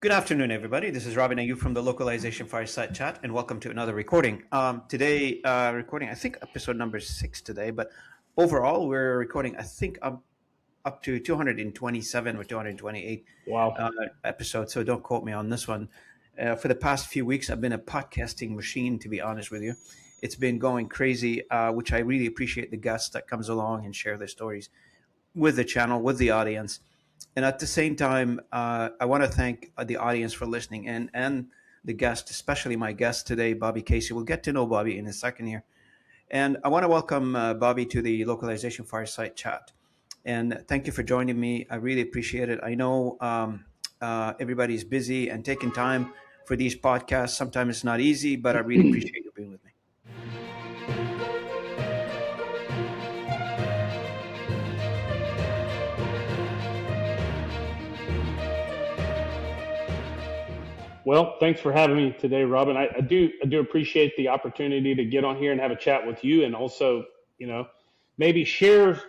Good afternoon, everybody. This is Robin Ayoub from the Localization Fireside Chat, and welcome to another recording. Today, recording, I think, episode number 6 today, but overall, we're recording, I think, up to 227 or 228 Wow. episodes, so don't quote me on this one. For the past few weeks, I've been a podcasting machine, to be honest with you. It's been going crazy, which I really appreciate the guests that comes along and share their stories with the channel, with the audience. And at the same time, I want to thank the audience for listening and the guest, especially my guest today, Bobby Casey. We'll get to know Bobby in a second here. And I want to welcome Bobby to the Localization Fireside Chat. And thank you for joining me. I really appreciate it. I know everybody's busy and taking time for these podcasts. Sometimes it's not easy, but I really appreciate you being with me. Well, thanks for having me today, Robin. I do appreciate the opportunity to get on here and have a chat with you, and also, you know, maybe share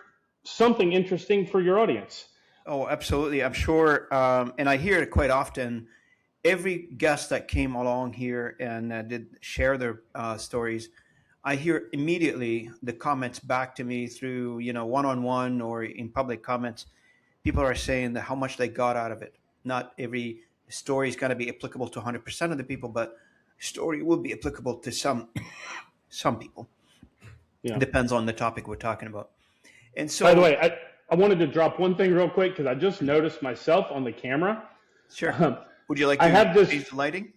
something interesting for your audience. Oh, absolutely. I'm sure. And I hear it quite often. Every guest that came along here and did share their stories, I hear immediately the comments back to me through, one-on-one or in public comments. People are saying that how much they got out of it. Not every story is going to be applicable to 100% of the people, but story will be applicable to some people. It Yeah. depends on the topic we're talking about. And By the so, way, I wanted to drop one thing real quick because I just noticed myself on the camera. sure. Um, Would you like I to have this. change the lighting?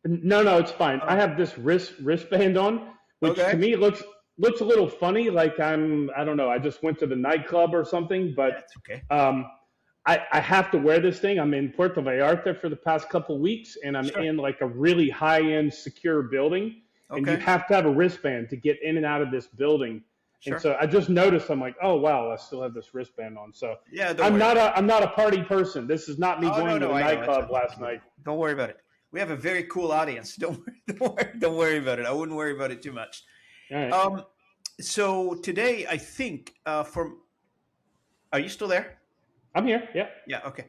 No, it's fine. I Oh, have this wristband on, which to okay. me looks a little funny. Like I don't know. I just went to the nightclub or something, but That's okay. um, I have to wear this thing. I'm in Puerto Vallarta for the past couple of weeks, and I'm Sure. in like a really high-end secure building, and you Okay. have to have a wristband to get in and out of this building. And Sure. so I just noticed, I'm like, oh wow, I still have this wristband on. So Yeah, don't I'm worry not about it. a party person. This is not me Oh, no, going to no, the I know. nightclub last night. Don't worry about it. We have a very cool audience. Don't worry about it. I wouldn't worry about it too much. All right, Um, so today, I think, are you still there? I'm here. Yeah, Yeah, okay.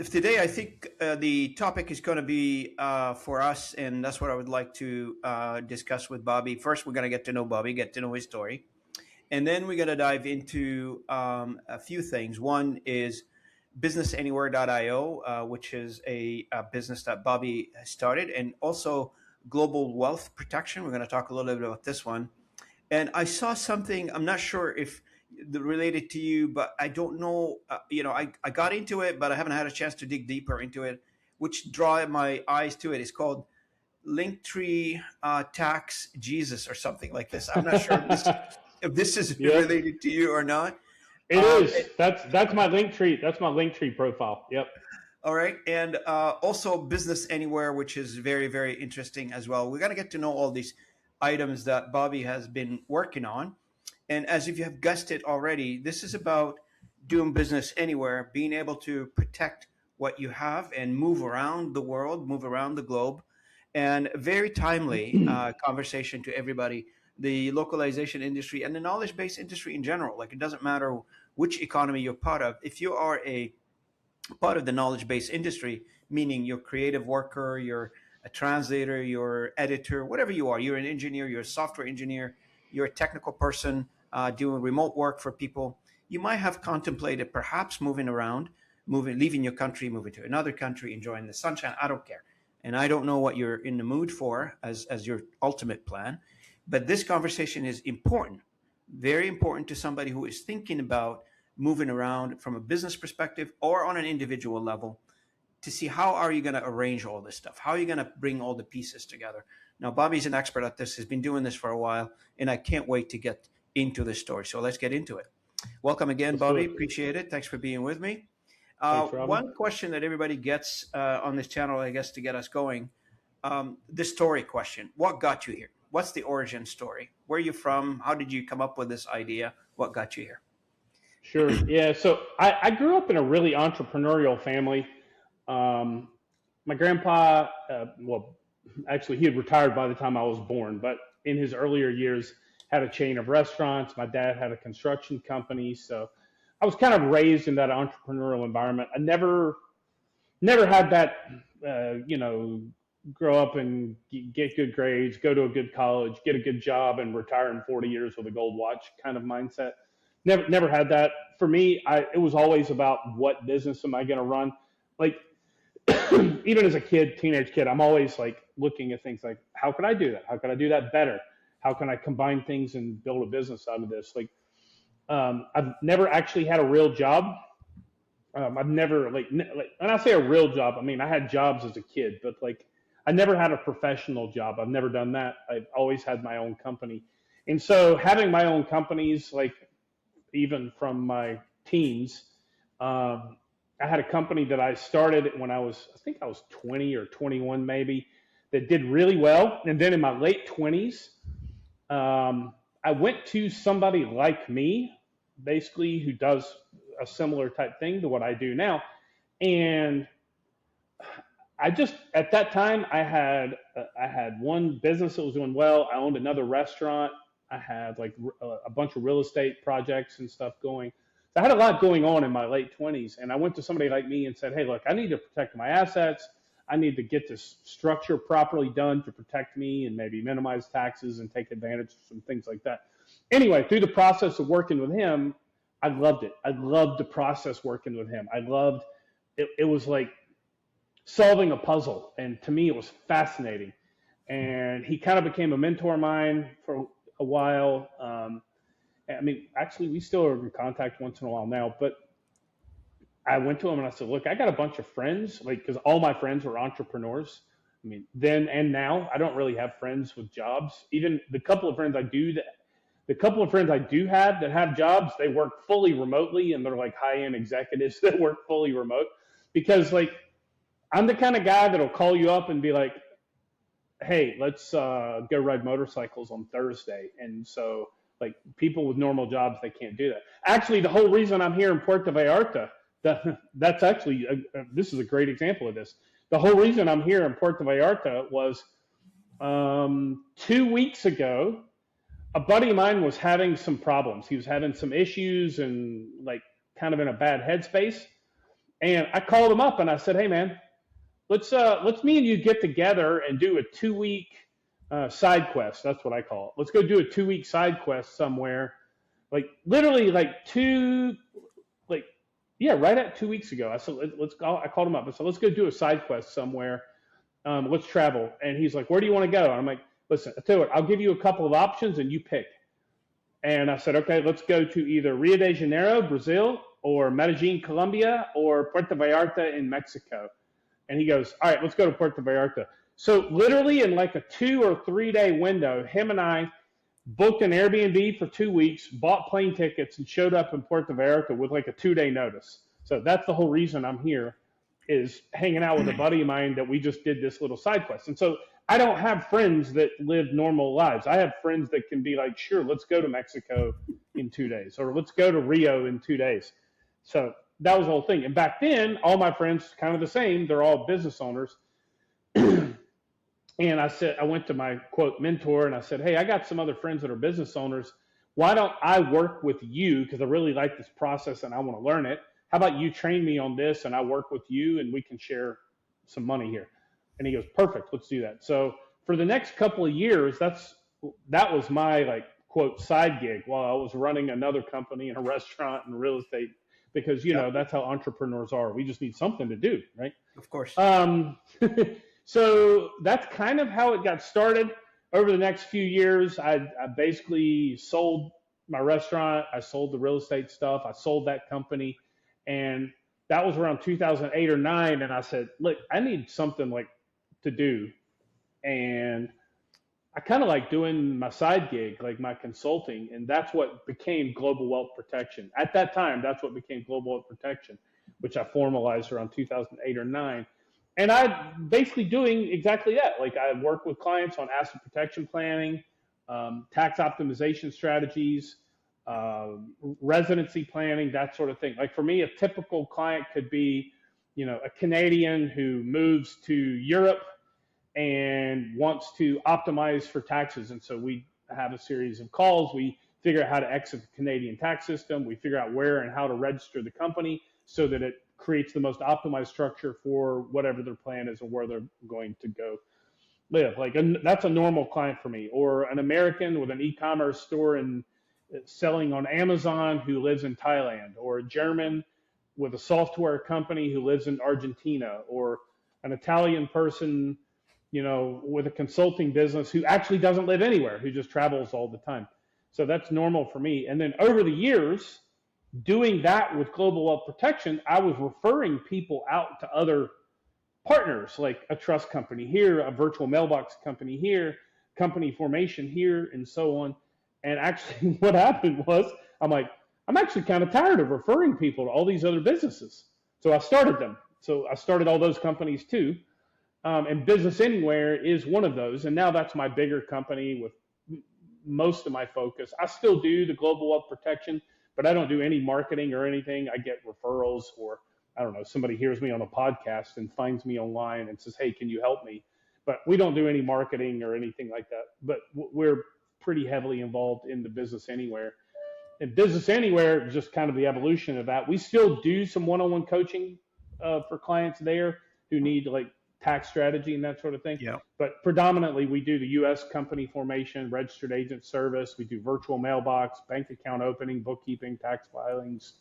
If today, I think the topic is going to be for us, and that's what I would like to discuss with Bobby. First, we're going to get to know Bobby, get to know his story. And then we're going to dive into a few things. One is BusinessAnywhere.io, which is a business that Bobby has started, and also global wealth protection. We're going to talk a little bit about this one. And I saw something, I'm not sure if related to you, but I don't know. I got into it, but I haven't had a chance to dig deeper into it, which draw my eyes to it. It's called Linktree Tax Jesus or something like this. I'm not sure if this is yep. related to you or not. It is. That's my link tree. That's my link tree profile. Yep. All right. And also Business Anywhere, which is very, very interesting as well. We're going to get to know all these items that Bobby has been working on. And as if you have guessed it already, this is about doing business anywhere, being able to protect what you have and move around the world, move around the globe. And very timely conversation to everybody, the localization industry and the knowledge based industry in general. Like it doesn't matter which economy you're part of. If you are a part of the knowledge based industry, meaning you're a creative worker, you're a translator, you're editor, whatever you are, you're an engineer, you're a software engineer, you're a technical person doing remote work for people, you might have contemplated perhaps moving around, leaving your country, moving to another country, enjoying the sunshine. I don't care. And I don't know what you're in the mood for as your ultimate plan. But this conversation is important, very important to somebody who is thinking about moving around from a business perspective or on an individual level to see how are you going to arrange all this stuff? How are you going to bring all the pieces together? Now, Bobby's an expert at this, has been doing this for a while, and I can't wait to get into the story. So let's get into it. Welcome again, Let's do Bobby. it. Appreciate it. Thanks for being with me. Thanks, Robin. One question that everybody gets on this channel, I guess, to get us going, the story question. What got you here? What's the origin story? Where are you from? How did you come up with this idea? What got you here? Sure. Yeah. So I grew up in a really entrepreneurial family. Um, my grandpa, well, actually, he had retired by the time I was born, but in his earlier years, had a chain of restaurants. My dad had a construction company. So I was kind of raised in that entrepreneurial environment. I never never had that, grow up and get good grades, go to a good college, get a good job, and retire in 40 years with a gold watch kind of mindset. Never had that. For me, it was always about what business am I going to run. Like even as a kid, teenage kid, I'm always like looking at things like, how can I do that? How can I do that better? How can I combine things and build a business out of this? Like, I've never actually had a real job. I've never like when I say a real job, I mean I had jobs as a kid, but like I never had a professional job. I've never done that. I've always had my own company, and so having my own companies, like even from my teens, um, I had a company that I started when I think I was 20 or 21 maybe, that did really well, and then in my late 20s, I went to somebody like me, basically, who does a similar type thing to what I do now. And I just at that time I had one business that was doing well. I owned another restaurant. I had like a bunch of real estate projects and stuff going. So I had a lot going on in my late 20s, and I went to somebody like me and said, "Hey, look, I need to protect my assets. I need to get this structure properly done to protect me and maybe minimize taxes and take advantage of some things like that." Anyway, through the process of working with him, I loved it. I loved the process working with him. I loved it. It was like solving a puzzle, and to me, it was fascinating. And he kind of became a mentor of mine for a while. I mean, actually, we still are in contact once in a while now. But I went to him and I said, "Look, I got a bunch of friends, like, because all my friends were entrepreneurs. I mean, then and now, I don't really have friends with jobs. Even the couple of friends I do have that have jobs, they work fully remotely, and they're like high-end executives that work fully remote, because like I'm the kind of guy that'll call you up and be like, "Hey, let's go ride motorcycles on Thursday." And so, like, people with normal jobs, they can't do that. Actually, the whole reason I'm here in Puerto Vallarta, that's actually this is a great example of this. The whole reason I'm here in Puerto Vallarta was 2 weeks ago. A buddy of mine was having some problems. He was having some issues and like kind of in a bad headspace. And I called him up and I said, "Hey, man, let's me and you get together and do a 2 week side quest." That's what I call it. Let's go do a 2 week side quest somewhere. Like literally like like yeah, right at 2 weeks ago. I said, let's go. I called him up. I said, "Let's go do a side quest somewhere. Let's travel." And he's like, "Where do you want to go?" And I'm like, "Listen, I tell you what, I'll give you a couple of options and you pick." And I said, "Okay, let's go to either Rio de Janeiro, Brazil, or Medellin, Colombia, or Puerto Vallarta in Mexico." And he goes, "All right, let's go to Puerto Vallarta." So literally in like a 2 or 3 day window, him and I booked an Airbnb for 2 weeks, bought plane tickets, and showed up in Puerto Vallarta with like a 2 day notice. So that's the whole reason I'm here, is hanging out with a buddy of mine that we just did this little side quest. And so I don't have friends that live normal lives. I have friends that can be like, "Sure, let's go to Mexico in 2 days, or let's go to Rio in 2 days." So that was the whole thing. And back then, all my friends kind of the same. They're all business owners. And I went to my quote mentor and I said, "Hey, I got some other friends that are business owners. Why don't I work with you? Because I really like this process and I want to learn it. How about you train me on this and I work with you and we can share some money here?" And he goes, "Perfect, let's do that." So for the next couple of years, that was my like quote side gig while I was running another company and a restaurant and real estate, because Yeah, that's how entrepreneurs are. We just need something to do, right? of course. Um, so that's kind of how it got started. Over the next few years, I basically sold my restaurant. I sold the real estate stuff. I sold that company. And that was around 2008 or nine. And I said, "Look, I need something like to do." And I kind of like doing my side gig, like my consulting. And that's what became Global Wealth Protection. At that time, that's what became Global Wealth Protection, which I formalized around 2008 or nine. And I'm basically doing exactly that. Like I work with clients on asset protection planning, tax optimization strategies, uh, residency planning, that sort of thing. Like for me, a typical client could be, a Canadian who moves to Europe and wants to optimize for taxes. And so we have a series of calls. We figure out how to exit the Canadian tax system. We figure out where and how to register the company so that it creates the most optimized structure for whatever their plan is or where they're going to go live. Like that's a normal client for me. Or an American with an e-commerce store and selling on Amazon who lives in Thailand, or a German with a software company who lives in Argentina, or an Italian person, with a consulting business who actually doesn't live anywhere, who just travels all the time. So that's normal for me. And then over the years, doing that with Global Wealth Protection, I was referring people out to other partners, like a trust company here, a virtual mailbox company here, company formation here, and so on. And actually what happened was, I'm like, I'm actually kind of tired of referring people to all these other businesses. So I started them. So I started all those companies too. And Business Anywhere is one of those. And now that's my bigger company with most of my focus. I still do the Global Wealth Protection, but I don't do any marketing or anything. I get referrals, or I don't know, somebody hears me on a podcast and finds me online and says, hey, can you help me? But we don't do any marketing or anything like that. But we're pretty heavily involved in the Business Anywhere. And Business Anywhere is just kind of the evolution of that. We still do some one-on-one coaching for clients there who need like tax strategy and that sort of thing. Yeah. But predominantly we do the U.S. company formation, registered agent service. We do virtual mailbox, bank account opening, bookkeeping, tax filings,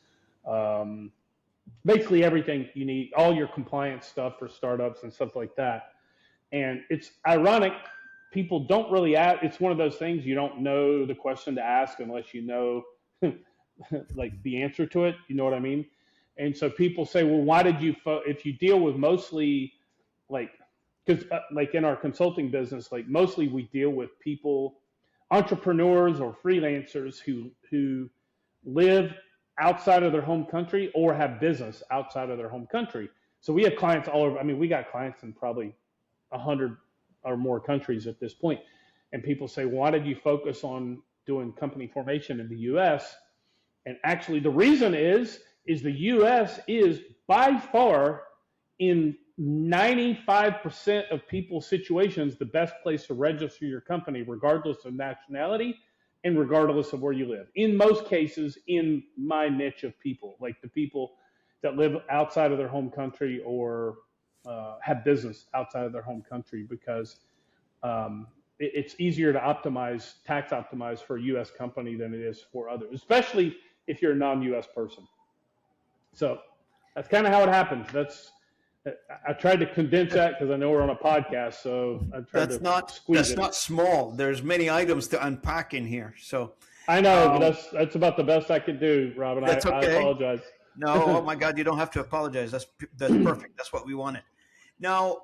basically everything you need, all your compliance stuff for startups and stuff like that. And it's ironic, people don't really ask. It's one of those things you don't know the question to ask unless you know like the answer to it. You know what I mean? And so people say, well, why did you, if you deal with mostly like, because like in our consulting business, like mostly we deal with people, entrepreneurs or freelancers who live outside of their home country or have business outside of their home country. So we have clients all over. I mean, we got clients in probably 100 or more countries at this point. And people say, why did you focus on doing company formation in the US? And actually the reason is the US is by far in 95% of people's situations the best place to register your company, regardless of nationality and regardless of where you live. In most cases, in my niche of people, like the people that live outside of their home country or have business outside of their home country, because it's easier to tax optimize for a U.S. company than it is for others, especially if you're a non-U.S. person. So that's kind of how it happens. I tried to condense that because I know we're on a podcast, so I tried squeeze it. That's not small. There's many items to unpack in here. So I know, but that's about the best I could do, Robin. That's okay. I apologize. No, oh my God, you don't have to apologize. That's perfect. That's what we wanted. Now,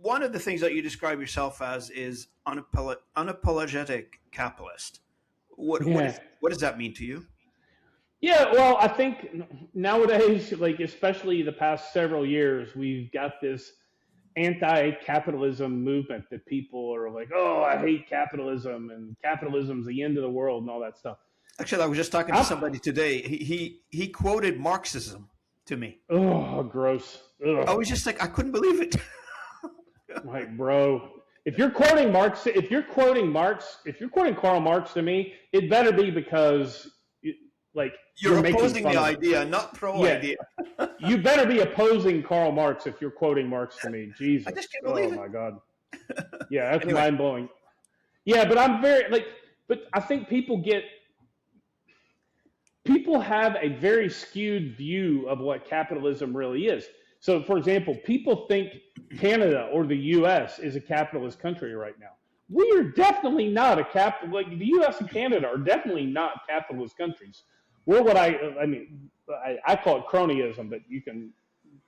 one of the things that you describe yourself as is unapologetic capitalist. What does that mean to you? Yeah, well, I think nowadays, like especially the past several years, we've got this anti-capitalism movement that people are like, oh, I hate capitalism and capitalism's the end of the world and all that stuff. Actually, I was just talking to somebody today. He quoted Marxism to me. Oh, gross. Ugh. I was just like, I couldn't believe it. Like, bro, if you're quoting Karl Marx to me, it better be because like you're opposing the idea, not pro-idea. You better be opposing Karl Marx if you're quoting Marx to me. Jesus. I just can't believe it. Oh my God. Yeah, that's anyway. Mind-blowing. Yeah, but I'm but I think people have a very skewed view of what capitalism really is. So, for example, people think Canada or the U.S. is a capitalist country right now. We are definitely not like the U.S. and Canada are definitely not capitalist countries. We're what I call it cronyism, but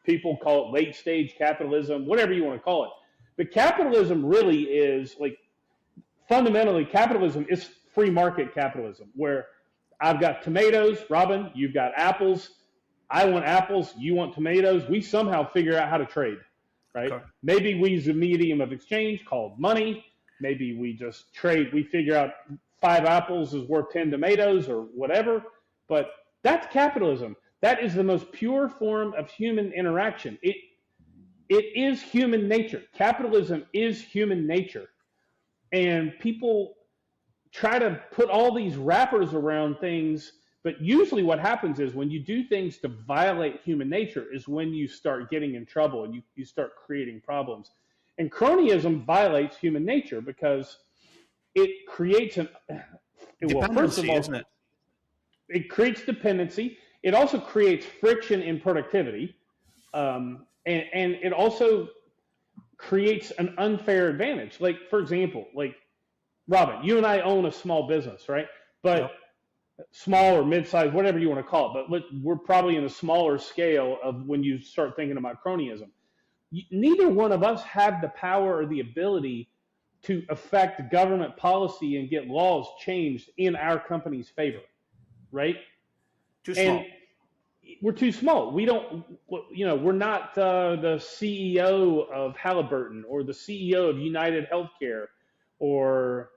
people call it late stage capitalism, whatever you want to call it. But capitalism really is like, fundamentally, capitalism is free market capitalism, where I've got tomatoes, Robin, you've got apples. I want apples, you want tomatoes. We somehow figure out how to trade, right? Okay. Maybe we use a medium of exchange called money. Maybe we just trade. We figure out 5 apples is worth 10 tomatoes or whatever. But that's capitalism. That is the most pure form of human interaction. It is human nature. Capitalism is human nature. And people try to put all these wrappers around things But usually what happens is when you do things to violate human nature is when you start getting in trouble and you start creating problems. And cronyism violates human nature because it creates well, first of Dependency, all, isn't it? it creates dependency. It also creates friction in productivity. And it also creates an unfair advantage. Like, for example, like Robin, you and I own a small business, right? But Yep. small or mid-sized, whatever you want to call it, but we're probably in a smaller scale of when you start thinking about cronyism. Neither one of us have the power or the ability to affect government policy and get laws changed in our company's favor, right? Too And small. we're too small. We don't, we're not the CEO of Halliburton or the CEO of United Healthcare, or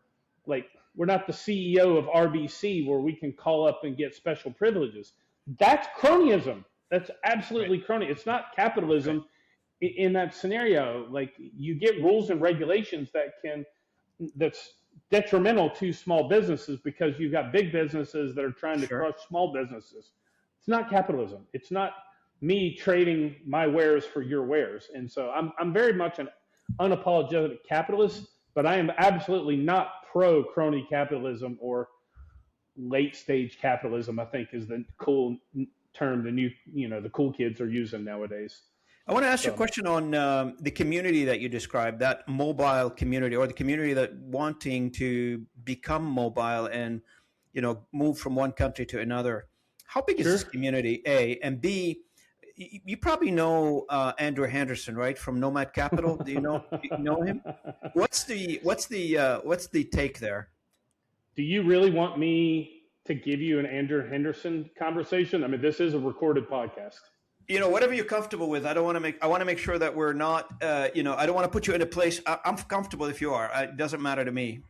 like we're not the CEO of RBC where we can call up and get special privileges. That's cronyism. That's Right. absolutely crony. It's not Right. capitalism in that scenario. Like you get rules and regulations that's detrimental to small businesses because you've got big businesses that are trying to Sure. crush small businesses. It's not capitalism. It's not me trading my wares for your wares. And so I'm very much an unapologetic capitalist, but I am absolutely not pro crony capitalism or late stage capitalism, I think is the cool term the cool kids are using nowadays. I want to ask you a So question on the community that you described, that mobile community, or the community that wanting to become mobile and move from one country to another. How big is this sure. community? A and B. You probably know Andrew Henderson, right, from Nomad Capital. Do you know him? What's the take there? Do you really want me to give you an Andrew Henderson conversation? I mean, this is a recorded podcast. Whatever you're comfortable with. I want to make sure that we're not. I don't want to put you in a place. I'm comfortable if you are. It doesn't matter to me.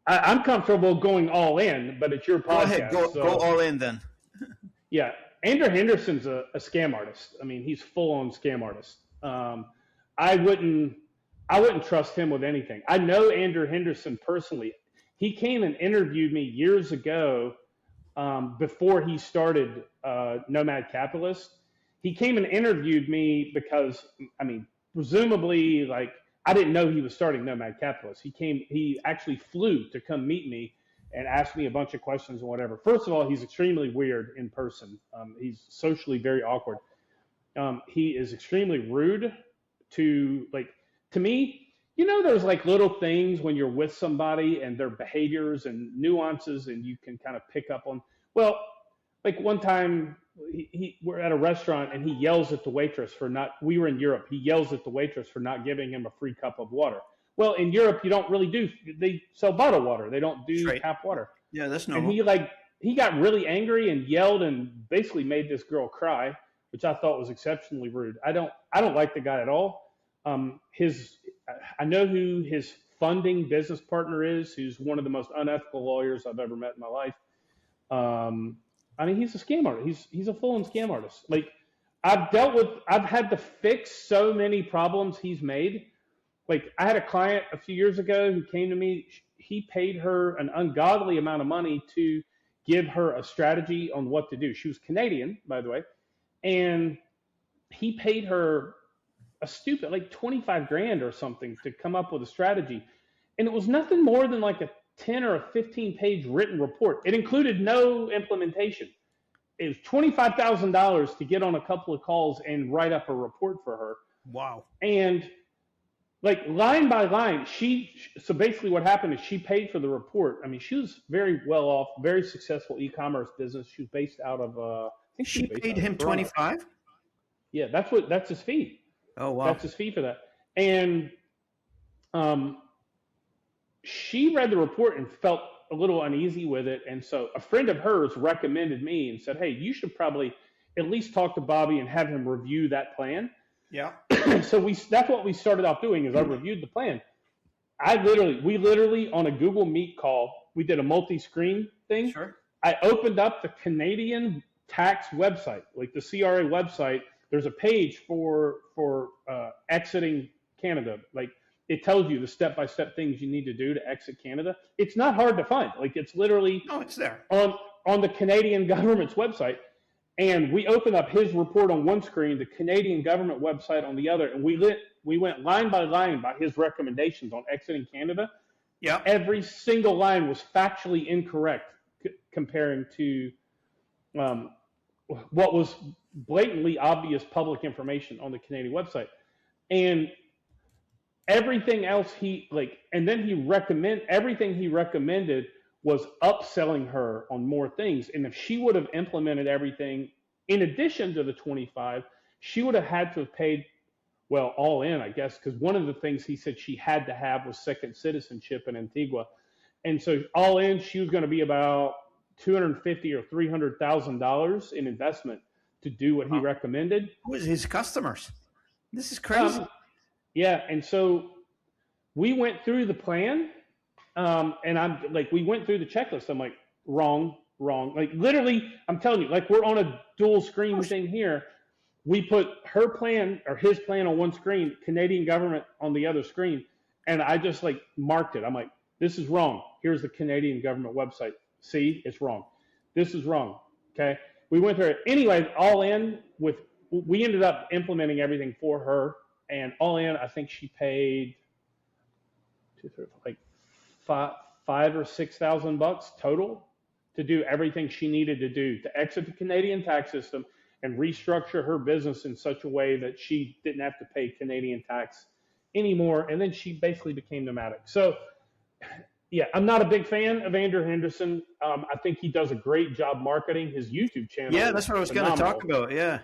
I'm comfortable going all in, but it's your Go ahead. podcast. Go So, all in then. yeah, Andrew Henderson's a scam artist. I mean, he's full on scam artist. I wouldn't I wouldn't trust him with anything. I know Andrew Henderson personally. He came and interviewed me years ago before he started Nomad Capitalist. He came and interviewed me because, I mean, presumably, like, I didn't know he was starting Nomad Capitalist. He actually flew to come meet me and ask me a bunch of questions and whatever. First of all, he's extremely weird in person. He's socially very awkward. He is extremely rude to me. There's like little things when you're with somebody and their behaviors and nuances, and you can kind of pick up on. Well, like one time we're at a restaurant and he yells at the waitress for not. We were in Europe. He yells at the waitress for not giving him a free cup of water. Well, in Europe, you don't really do. They sell bottled water. They don't do Straight. tap water. Yeah, that's And normal. he got really angry and yelled and basically made this girl cry, which I thought was exceptionally rude. I don't like the guy at all. His I know who his funding business partner is, who's one of the most unethical lawyers I've ever met in my life. I mean, he's a scam artist. He's a full-on scam artist. Like I've had to fix so many problems he's made. Like I had a client a few years ago who came to me. He paid her an ungodly amount of money to give her a strategy on what to do. She was Canadian, by the way, and he paid her a stupid like 25 grand or something to come up with a strategy. And it was nothing more than like a 10 or a 15 page written report. It included no implementation. It was $25,000 to get on a couple of calls and write up a report for her. Wow. And like line by line, so basically what happened is she paid for the report. I mean, she was very well off, very successful e-commerce business. She was based out of, I think she She was based paid out of him Toronto. 25. Yeah, that's his fee. Oh wow. That's his fee for that. And she read the report and felt a little uneasy with it. And so a friend of hers recommended me and said, hey, you should probably at least talk to Bobby and have him review that plan. Yeah. So that's what we started off doing is I reviewed the plan. We literally on a Google Meet call, we did a multi-screen thing. Sure. I opened up the Canadian tax website, like the CRA website. There's a page for exiting Canada. Like it tells you the step-by-step things you need to do to exit Canada. It's not hard to find. Like it's literally No, it's there. on the Canadian government's website, and we opened up his report on one screen, the Canadian government website on the other, and we went line by line by his recommendations on exiting Canada. Yeah. Every single line was factually incorrect comparing to what was blatantly obvious public information on the Canadian website. And everything else everything he recommended was upselling her on more things. And if she would have implemented everything in addition to the 25, she would have had to have paid, well, all in, I guess, because one of the things he said she had to have was second citizenship in Antigua. And so all in, she was going to be about $250,000 or $300,000 in investment to do what he recommended. Who is his customers? This is crazy. Yeah, and so we went through the plan, and I'm like, we went through the checklist. I'm like, wrong. Like literally, I'm telling you, like we're on a dual screen thing here. We put her plan or his plan on one screen, Canadian government on the other screen, and I just like marked it. I'm like, this is wrong. Here's the Canadian government website. See, it's wrong. This is wrong. Okay. We went through it. Anyway, all in we ended up implementing everything for her, and all in, I think she paid like $5,000 or $6,000 total to do everything she needed to do to exit the Canadian tax system and restructure her business in such a way that she didn't have to pay Canadian tax anymore. And then she basically became nomadic. So yeah, I'm not a big fan of Andrew Henderson. I think he does a great job marketing his YouTube channel. Yeah, that's what I was going to talk about. Yeah,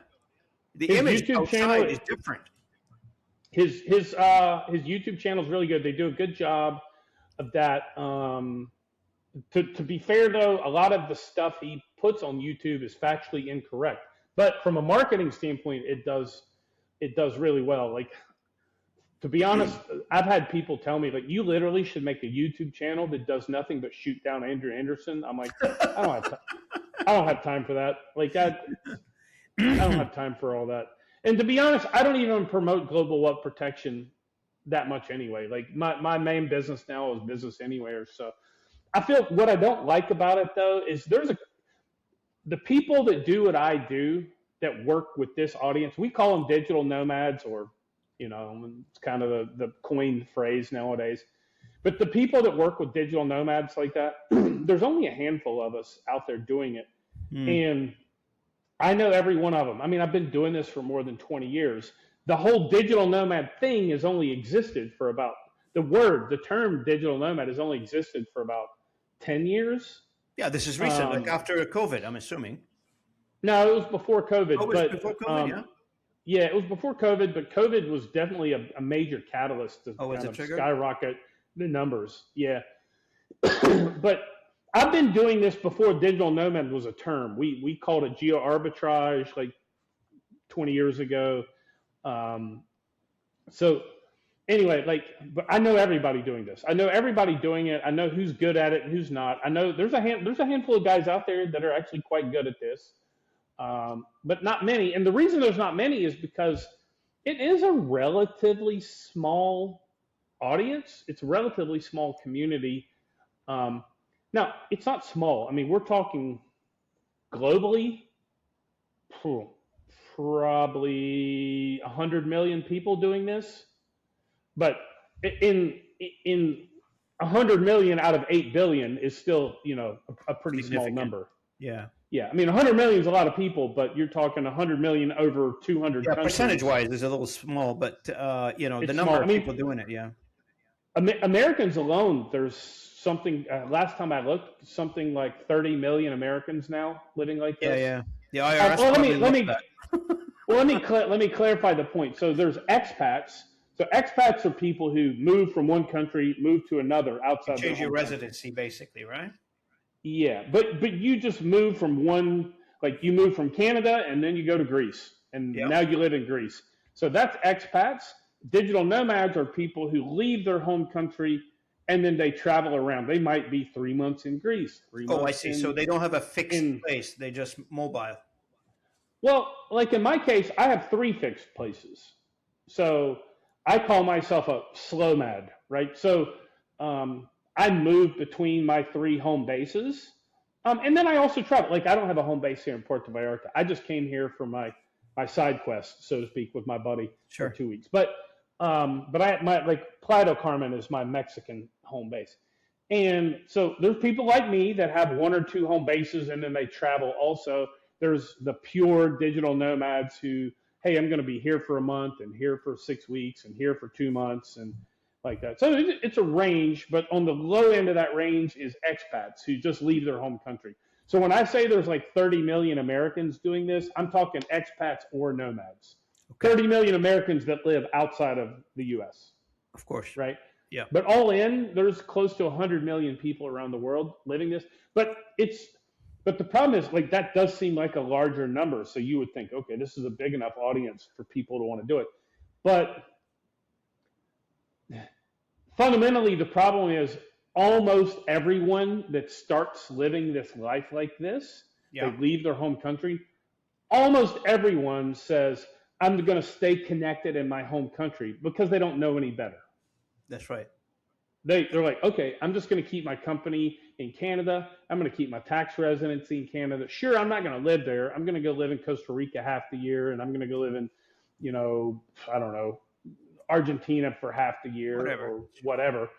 the image YouTube channel is different. His YouTube channel is really good. They do a good job of that. To be fair though, a lot of the stuff he puts on YouTube is factually incorrect. But from a marketing standpoint, it does really well. Like, to be honest, I've had people tell me, like, you literally should make a YouTube channel that does nothing but shoot down Andrew Anderson. I'm like, I don't have time for that. Like, I don't have time for all that. And to be honest, I don't even promote global web protection that much anyway. Like, my main business now is BusinessAnywhere. So I feel what I don't like about it though is the people that do what I do that work with this audience, we call them digital nomads, or, you know, it's kind of the coined phrase nowadays. But the people that work with digital nomads like that, there's only a handful of us out there doing it. And I know every one of them. I mean, I've been doing this for more than 20 years. The whole digital nomad thing has only existed for about, the term digital nomad has only existed for about 10 years. Yeah, this is recent, like after COVID, I'm assuming. No, it was before COVID. Oh, it was before COVID, yeah? Yeah, it was before COVID, but COVID was definitely a major catalyst to kind of skyrocket the numbers. Yeah. But I've been doing this before digital nomad was a term. We called it geo arbitrage like 20 years ago. So anyway, but I know everybody doing this. I know everybody doing it. I know who's good at it and who's not. I know there's a handful of guys out there that are actually quite good at this, but not many. And the reason there's not many is because it is a relatively small audience. It's a relatively small community. Now, it's not small. I mean, we're talking globally, probably 100 million people doing this. But in 100 million out of 8 billion is still, you know, a pretty small number. Yeah. Yeah. I mean, 100 million is a lot of people, but you're talking 100 million over 200 countries. Percentage-wise is a little small, but, you know, the number of people doing it, yeah. Americans alone, there's something, last time I looked, something like 30 million Americans now living like this. Yeah. The IRS let me clarify the point. So there's expats. So expats are people who move from one country, move to another outside. You change your residency, basically, right? Yeah, but you just move from one, like you move from Canada and then you go to Greece, and now you live in Greece. So that's expats. Digital nomads are people who leave their home country and then they travel around. They might be 3 months in Greece. I see. So they don't have a fixed place. They just mobile. Well, like in my case, I have 3 fixed places. So I call myself a slow mad, right? So I move between my 3 home bases. And then I also travel. Like I don't have a home base here in Puerto Vallarta. I just came here for my side quest, so to speak, with my buddy for Sure. 2 weeks. But I my like Playa del Carmen is my Mexican home base. And so there's people like me that have one or two home bases and then they travel also. There's the pure digital nomads who, hey, I'm going to be here for a month and here for 6 weeks and here for 2 months and like that. So it's a range, but on the low end of that range is expats who just leave their home country. So when I say there's like 30 million Americans doing this, I'm talking expats or nomads. Okay. 30 million Americans that live outside of the US, Of course. right? Yeah. But all in, there's close to 100 million people around the world living this. But the problem is, like, that does seem like a larger number. So you would think, okay, this is a big enough audience for people to want to do it. But fundamentally, the problem is almost everyone that starts living this life like this, Yeah. they leave their home country. Almost everyone says, I'm going to stay connected in my home country because they don't know any better. That's right. They're like, okay, I'm just going to keep my company in Canada. I'm going to keep my tax residency in Canada. Sure, I'm not going to live there. I'm going to go live in Costa Rica half the year, and I'm going to go live in, I don't know, Argentina for half the year or whatever.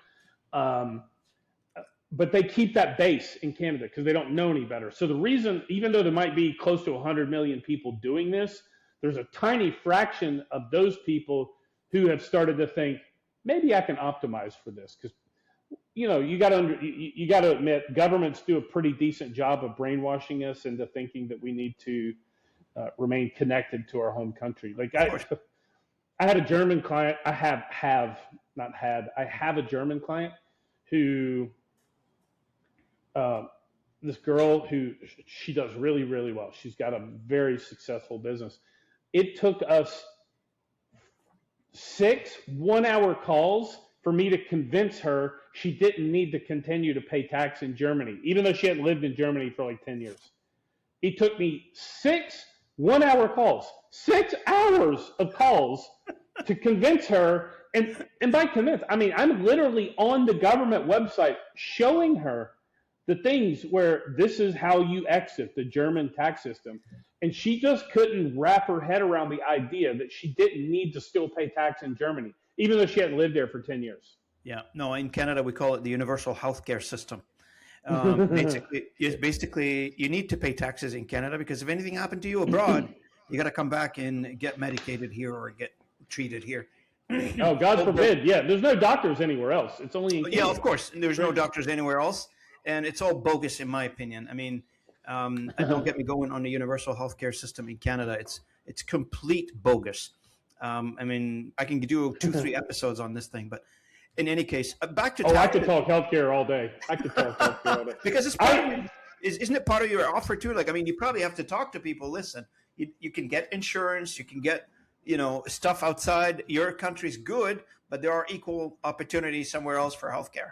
But they keep that base in Canada because they don't know any better. So the reason, even though there might be close to 100 million people doing this, there's a tiny fraction of those people who have started to think, maybe I can optimize for this because, you got to admit governments do a pretty decent job of brainwashing us into thinking that we need to remain connected to our home country. Like I had a German client. I have a German client who, this girl who she does really, really well. She's got a very successful business. It took us 6 one-hour calls for me to convince her she didn't need to continue to pay tax in Germany, even though she hadn't lived in Germany for like 10 years. It took me 6 one-hour calls, 6 hours of calls to convince her. And by convince, I mean, I'm literally on the government website showing her the things where this is how you exit the German tax system. And she just couldn't wrap her head around the idea that she didn't need to still pay tax in Germany, even though she hadn't lived there for 10 years. Yeah. No, in Canada, we call it the universal healthcare system. Basically, you need to pay taxes in Canada because if anything happened to you abroad, you got to come back and get medicated here or get treated here. Oh, God forbid. Yeah, there's no doctors anywhere else. It's only in Canada. Yeah, of course. There's no doctors anywhere else. And it's all bogus, in my opinion. I mean, don't get me going on the universal healthcare system in Canada. It's complete bogus. I mean, I can do 2-3 episodes on this thing, but in any case, back to I could talk healthcare all day. I could talk healthcare all day because isn't it part of your offer too? Like, I mean, you probably have to talk to people. Listen, you can get insurance, you can get stuff outside your country's good, but there are equal opportunities somewhere else for healthcare.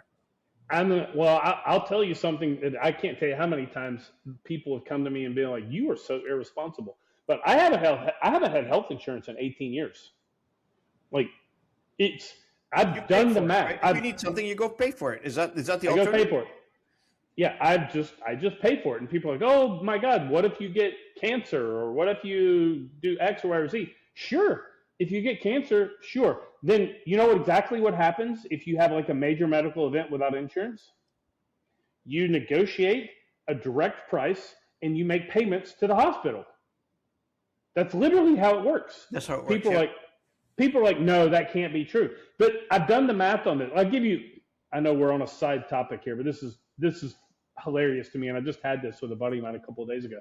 I'll tell you something that I can't tell you how many times people have come to me and been like, "You are so irresponsible." But I haven't had health insurance in 18 years. Like, I've done the math. Right? If you need something, you go pay for it. Is that the alternative? I go pay for it. Yeah, I just pay for it, and people are like, "Oh my God, what if you get cancer, or what if you do X, Y, or Z?" Sure, if you get cancer, sure. Then you know exactly what happens if you have like a major medical event without insurance? You negotiate a direct price and you make payments to the hospital. That's literally how it works. That's how it works. People are like, no, that can't be true. But I've done the math on this. I know we're on a side topic here, but this is hilarious to me. And I just had this with a buddy of mine a couple of days ago.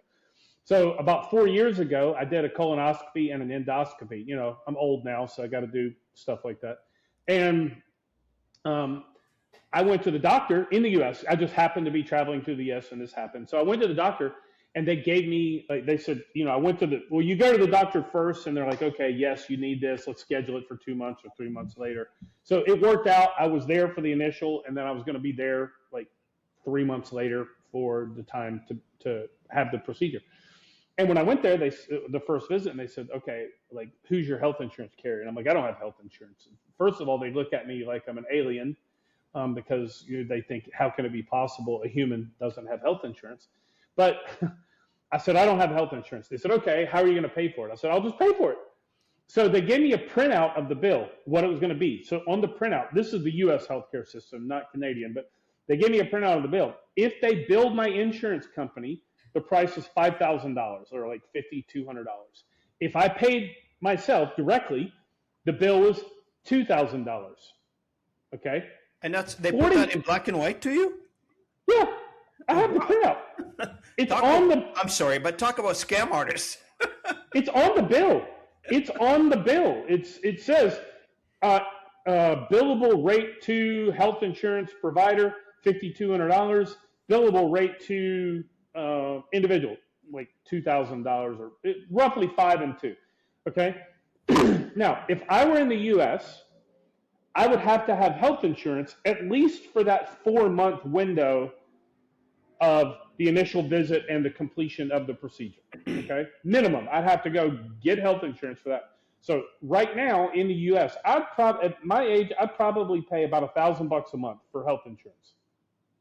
So about 4 years ago, I did a colonoscopy and an endoscopy. I'm old now, so I got to do stuff like that. And I went to the doctor in the U.S. I just happened to be traveling through the U.S. and this happened. So I went to the doctor, and they gave me, they said, I went to you go to the doctor first, and they're like, okay, yes, you need this. Let's schedule it for 2 months or 3 months later. So it worked out. I was there for the initial, and then I was going to be there like 3 months later for the time to have the procedure. And when I went there, the first visit, and they said, okay, like, who's your health insurance carrier? And I'm like, I don't have health insurance. First of all, they look at me like I'm an alien because they think, how can it be possible a human doesn't have health insurance? But I said, I don't have health insurance. They said, okay, how are you going to pay for it? I said, I'll just pay for it. So they gave me a printout of the bill, what it was going to be. So on the printout, this is the U.S. healthcare system, not Canadian, but they gave me a printout of the bill. If they billed my insurance company, the price was $5,000 or like $5,200. If I paid myself directly, the bill was $2,000. Okay. And they put that in black and white to you? Yeah, I have the printout. It's on the. I'm sorry, but talk about scam artists. It's on the bill. It's on the bill. It says billable rate to health insurance provider $5,200. Billable rate to individual like $2,000 or roughly 5 and 2. Okay. Now, if I were in the U.S., I would have to have health insurance at least for that 4-month window of the initial visit and the completion of the procedure. Okay, minimum. I'd have to go get health insurance for that. So right now in the U.S., at my age, I'd probably pay about $1,000 a month for health insurance.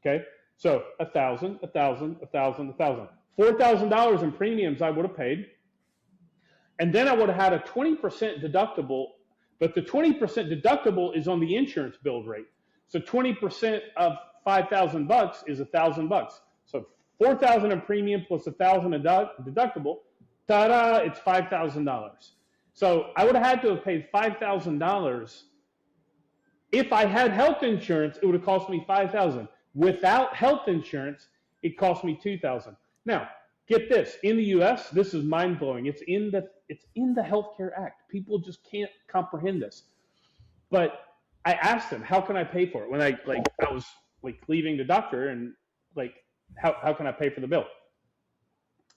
Okay, so $1,000, $1,000, $1,000, $1,000, $4,000 in premiums I would have paid, and then I would have had a 20% deductible. But the 20% deductible is on the insurance bill rate. So 20% of $5,000 is $1,000. So $4,000 in premium plus $1,000 deductible. Ta-da! It's $5,000. So I would have had to have paid $5,000. If I had health insurance, it would have cost me $5,000. Without health insurance, it cost me $2,000. Now, get this. In the U.S., this is mind-blowing. It's in the Healthcare Act. People just can't comprehend this. But I asked them, how can I pay for it? When I was leaving the doctor and how can I pay for the bill?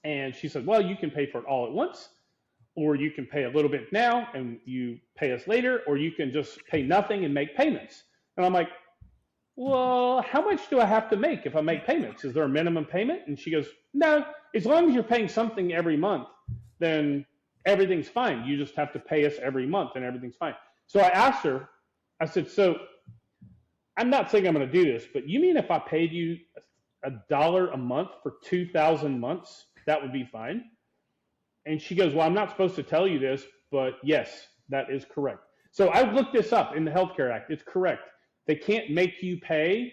And she said, well, you can pay for it all at once, or you can pay a little bit now and you pay us later, or you can just pay nothing and make payments. And I'm like, well, how much do I have to make if I make payments? Is there a minimum payment? And she goes, no, as long as you're paying something every month, then everything's fine. You just have to pay us every month and everything's fine. So I asked her, I said, so I'm not saying I'm going to do this, but you mean if I paid you $1 a month for 2,000 months, that would be fine? And she goes, well, I'm not supposed to tell you this, but yes, that is correct. So I looked this up in the Healthcare Act. It's correct. They can't make you pay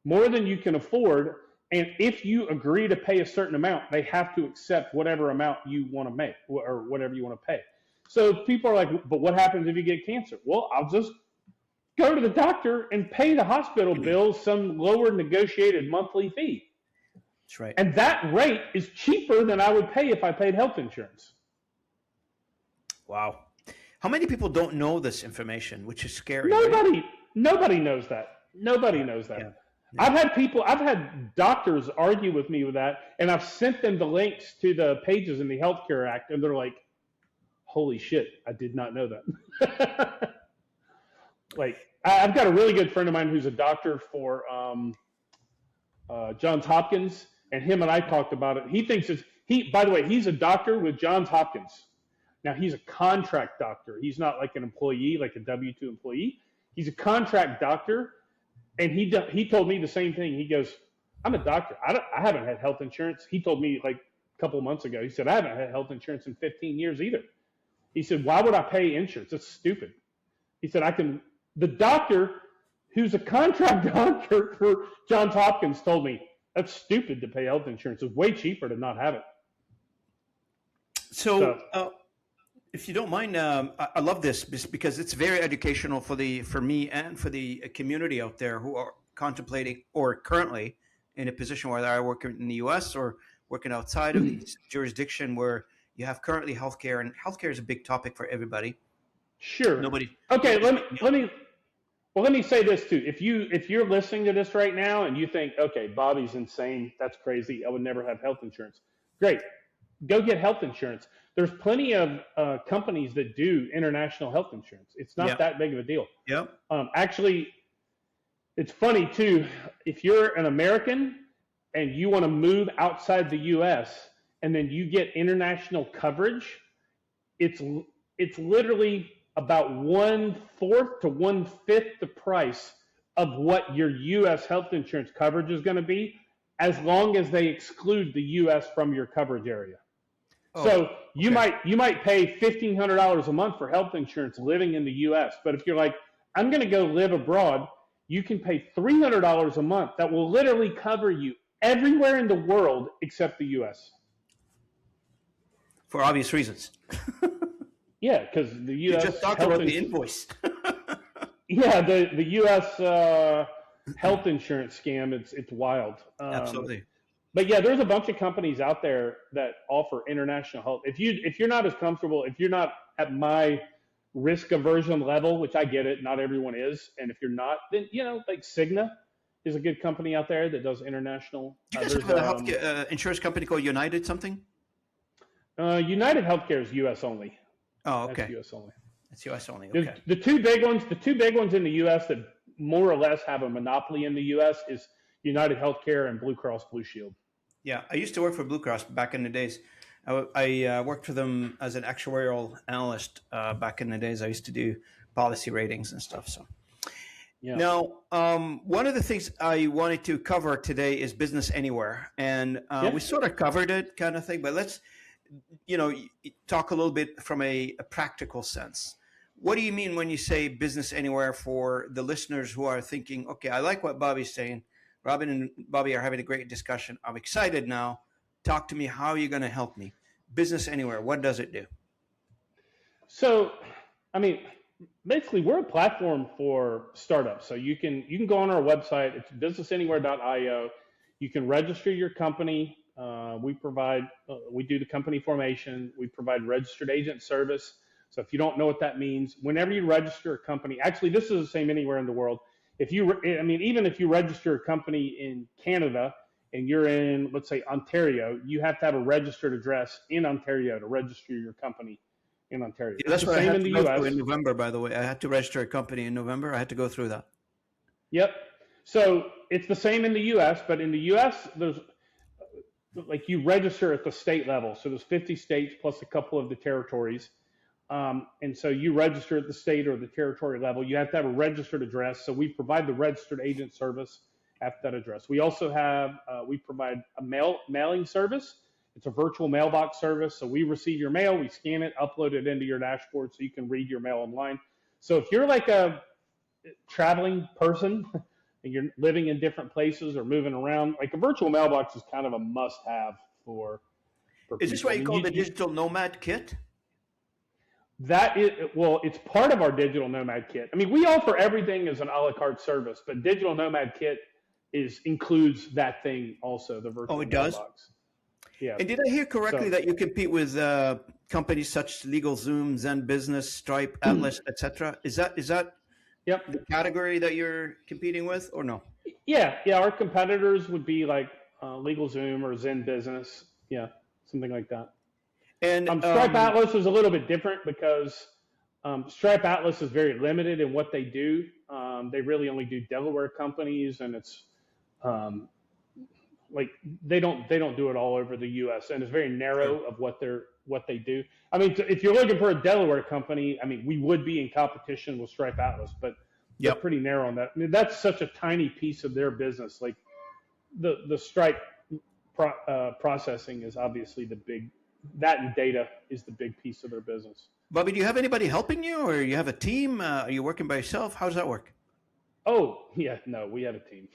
more than you can afford. And if you agree to pay a certain amount, they have to accept whatever amount you want to make or whatever you want to pay. So people are like, but what happens if you get cancer? Well, I'll just go to the doctor and pay the hospital bill some lower negotiated monthly fee. That's right. And that rate is cheaper than I would pay if I paid health insurance. Wow. How many people don't know this information, which is scary? Nobody knows that. Nobody knows that. Yeah. Yeah. I've had doctors argue with me with that, and I've sent them the links to the pages in the Healthcare Act, and they're like, holy shit, I did not know that. I've got a really good friend of mine who's a doctor for Johns Hopkins, and him and I talked about it. He thinks by the way, he's a doctor with Johns Hopkins. Now, he's a contract doctor. He's not like an employee, like a W-2 employee. He's a contract doctor, and he told me the same thing. He goes, I'm a doctor. I haven't had health insurance. He told me like a couple of months ago. He said, I haven't had health insurance in 15 years either. He said, why would I pay insurance? That's stupid. He said, the doctor who's a contract doctor for Johns Hopkins told me, that's stupid to pay health insurance. It's way cheaper to not have it. So if you don't mind, I love this because it's very educational for me and for the community out there who are contemplating or currently in a position where they're working in the U.S. or working outside of the jurisdiction where you have currently healthcare, and healthcare is a big topic for everybody. Sure. Okay. Let me say this too. If you're listening to this right now and you think, okay, Bobby's insane, that's crazy, I would never have health insurance. Great. Go get health insurance. There's plenty of companies that do international health insurance. It's not that big of a deal. Yeah. Actually, it's funny too. If you're an American and you want to move outside the U.S. and then you get international coverage, it's literally about 1/4 to 1/5 the price of what your U.S. health insurance coverage is going to be as long as they exclude the U.S. from your coverage area. Oh, So you okay. might pay $1,500 a month for health insurance living in the U.S. But if you're like, I'm going to go live abroad, you can pay $300 a month. That will literally cover you everywhere in the world except the U.S. For obvious reasons. Yeah, because the You U.S. just talked health about the insurance. invoice. Yeah, the U.S. Health insurance scam. It's wild. Absolutely. But yeah, there's a bunch of companies out there that offer international health. If you're not as comfortable, if you're not at my risk aversion level, which I get it, not everyone is, and if you're not, then like Cigna is a good company out there that does international. Do you guys There's have a health insurance company called United something? United Healthcare is U.S. only. Oh, That's okay. U.S. only. It's US only. Okay. The two big ones in the U.S. that more or less have a monopoly in the U.S. is United Healthcare and Blue Cross Blue Shield. Yeah, I used to work for Blue Cross back in the days. I worked for them as an actuarial analyst back in the days. I used to do policy ratings and stuff. So Yeah. now, one of the things I wanted to cover today is Business Anywhere, and we sort of covered it, kind of thing. But let's, talk a little bit from a practical sense. What do you mean when you say Business Anywhere for the listeners who are thinking, okay, I like what Bobby's saying. Robin and Bobby are having a great discussion. I'm excited now. Talk to me. How are you going to help me? Business Anywhere, what does it do? So, I mean, basically, we're a platform for startups. So you can go on our website. It's businessanywhere.io. You can register your company. We do the company formation. We provide registered agent service. So if you don't know what that means, whenever you register a company, actually, this is the same anywhere in the world. Even if you register a company in Canada and you're in, let's say, Ontario, you have to have a registered address in Ontario to register your company in Ontario. Yeah, that's It's the what I same had in to the go U.S. through in November, by the way. I had to register a company in November. I had to go through that. Yep. So it's the same in the U.S., but in the U.S., there's like you register at the state level. So there's 50 states plus a couple of the territories. And so you register at the state or the territory level. You have to have a registered address. So we provide the registered agent service at that address. We also we provide a mailing service. It's a virtual mailbox service. So we receive your mail, we scan it, upload it into your dashboard so you can read your mail online. So if you're like a traveling person and you're living in different places or moving around, like a virtual mailbox is kind of a must-have for people. Is this what you call the digital nomad kit? It's part of our digital nomad kit. I mean, we offer everything as an a la carte service, but digital nomad kit includes that thing also, the virtual mailbox. Yeah. And did I hear correctly that you compete with companies such as LegalZoom, Zen Business, Stripe, Atlas, etc.? Is that Yep. the category that you're competing with, or no? Yeah. Our competitors would be like LegalZoom or Zen Business. Yeah, something like that. And Stripe Atlas is a little bit different because Stripe Atlas is very limited in what they do. They really only do Delaware companies, and it's like they don't do it all over the U.S. and it's very narrow of what they do. I mean, if you're looking for a Delaware company, I mean, we would be in competition with Stripe Atlas, but they're pretty narrow on that. I mean, that's such a tiny piece of their business. Like the Stripe processing is obviously the big. That and data is the big piece of their business. Bobby, do you have anybody helping you, or you have a team? Are you working by yourself? How does that work? Oh, yeah, no, we have a team.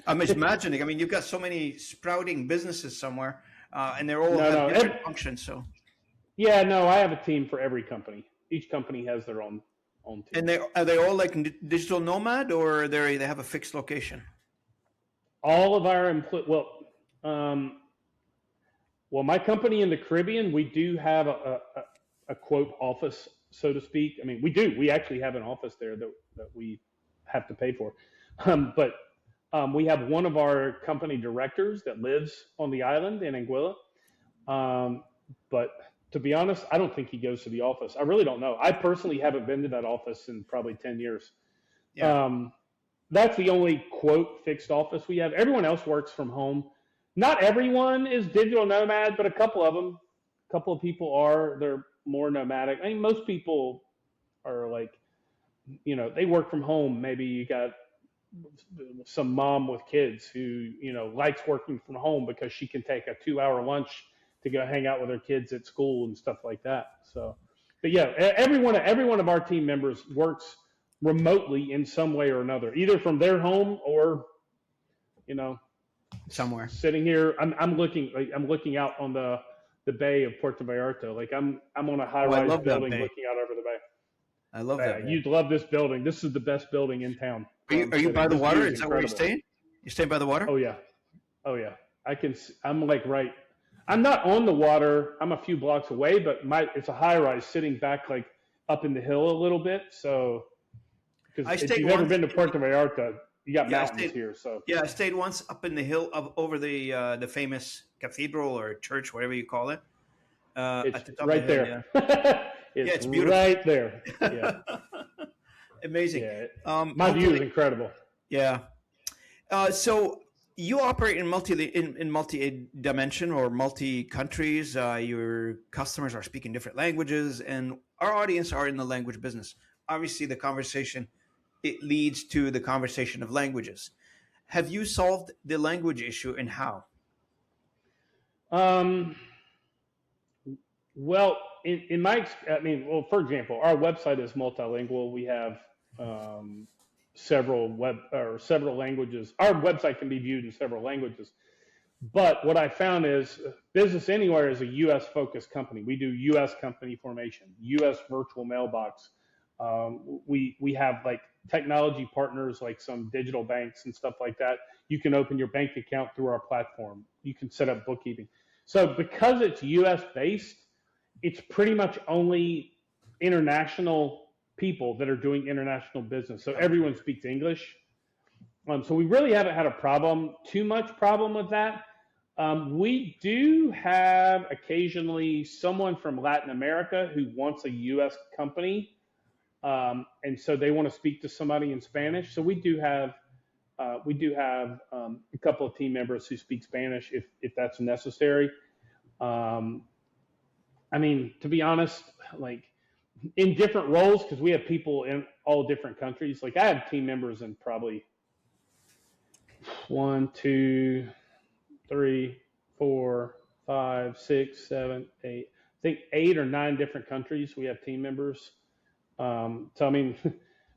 I'm just imagining. I mean, you've got so many sprouting businesses somewhere, and they're all have different functions. So, yeah, no, I have a team for every company. Each company has their own team. And are they all like digital nomad, or they have a fixed location? All of our employees. Well, my company in the Caribbean, we do have a quote office, so to speak. I mean, we do. We actually have an office there that we have to pay for. But we have one of our company directors that lives on the island in Anguilla. But to be honest, I don't think he goes to the office. I really don't know. I personally haven't been to that office in probably 10 years. Yeah. That's the only quote fixed office we have. Everyone else works from home. Not everyone is digital nomad, but a couple of people are. They're more nomadic. I mean, most people are like, they work from home. Maybe you got some mom with kids who, likes working from home because she can take a 2-hour lunch to go hang out with her kids at school and stuff like that. So, but yeah, every one of our team members works remotely in some way or another, either from their home or, somewhere. sitting here. I'm looking out on the bay of Puerto Vallarta. Like I'm on a high Oh, I rise love that building bay. looking out over the bay. I love Yeah, that bay. you'd love this building. This is the best building in town. Are you by the This view water? is Is that where you're incredible. staying? You staying by the water? Oh yeah, oh yeah. I'm like right. I'm not on the water. I'm a few blocks away, but it's a high rise sitting back like up in the hill a little bit. So, I because if stayed you've ever once. been to Puerto Vallarta, you got Yeah, mountains here. So yeah, I stayed once up in the hill over the famous cathedral or church, whatever you call it. it's At the top of right the hill, there. yeah. It's It's beautiful. right there. Yeah, Amazing. yeah. My view is Hopefully, incredible. yeah. So you operate in multi dimension or multi countries. Your customers are speaking different languages, and our audience are in the language business. Obviously, the conversation it leads to the conversation of languages. Have you solved the language issue, and how? Um, well, in my, I mean, well, for example, our website is multilingual. We have um, several languages. Our website can be viewed in several languages. But what I found is Business Anywhere is a U.S. focused company. We do U.S. company formation, U.S. virtual mailbox. We have like technology partners like some digital banks and stuff like that. You can open your bank account through our platform. You can set up bookkeeping. So because it's U.S. based, it's pretty much only international people that are doing international business. So everyone speaks English. So we really haven't had too much problem with that. We do have occasionally someone from Latin America who wants a U.S. company, and so they want to speak to somebody in Spanish. So we do have a couple of team members who speak Spanish if that's necessary. I mean, to be honest, like in different roles, because we have people in all different countries. Like I have team members in probably 1, 2, 3, 4, 5, 6, 7, 8. I think 8 or 9 different countries we have team members. So I mean,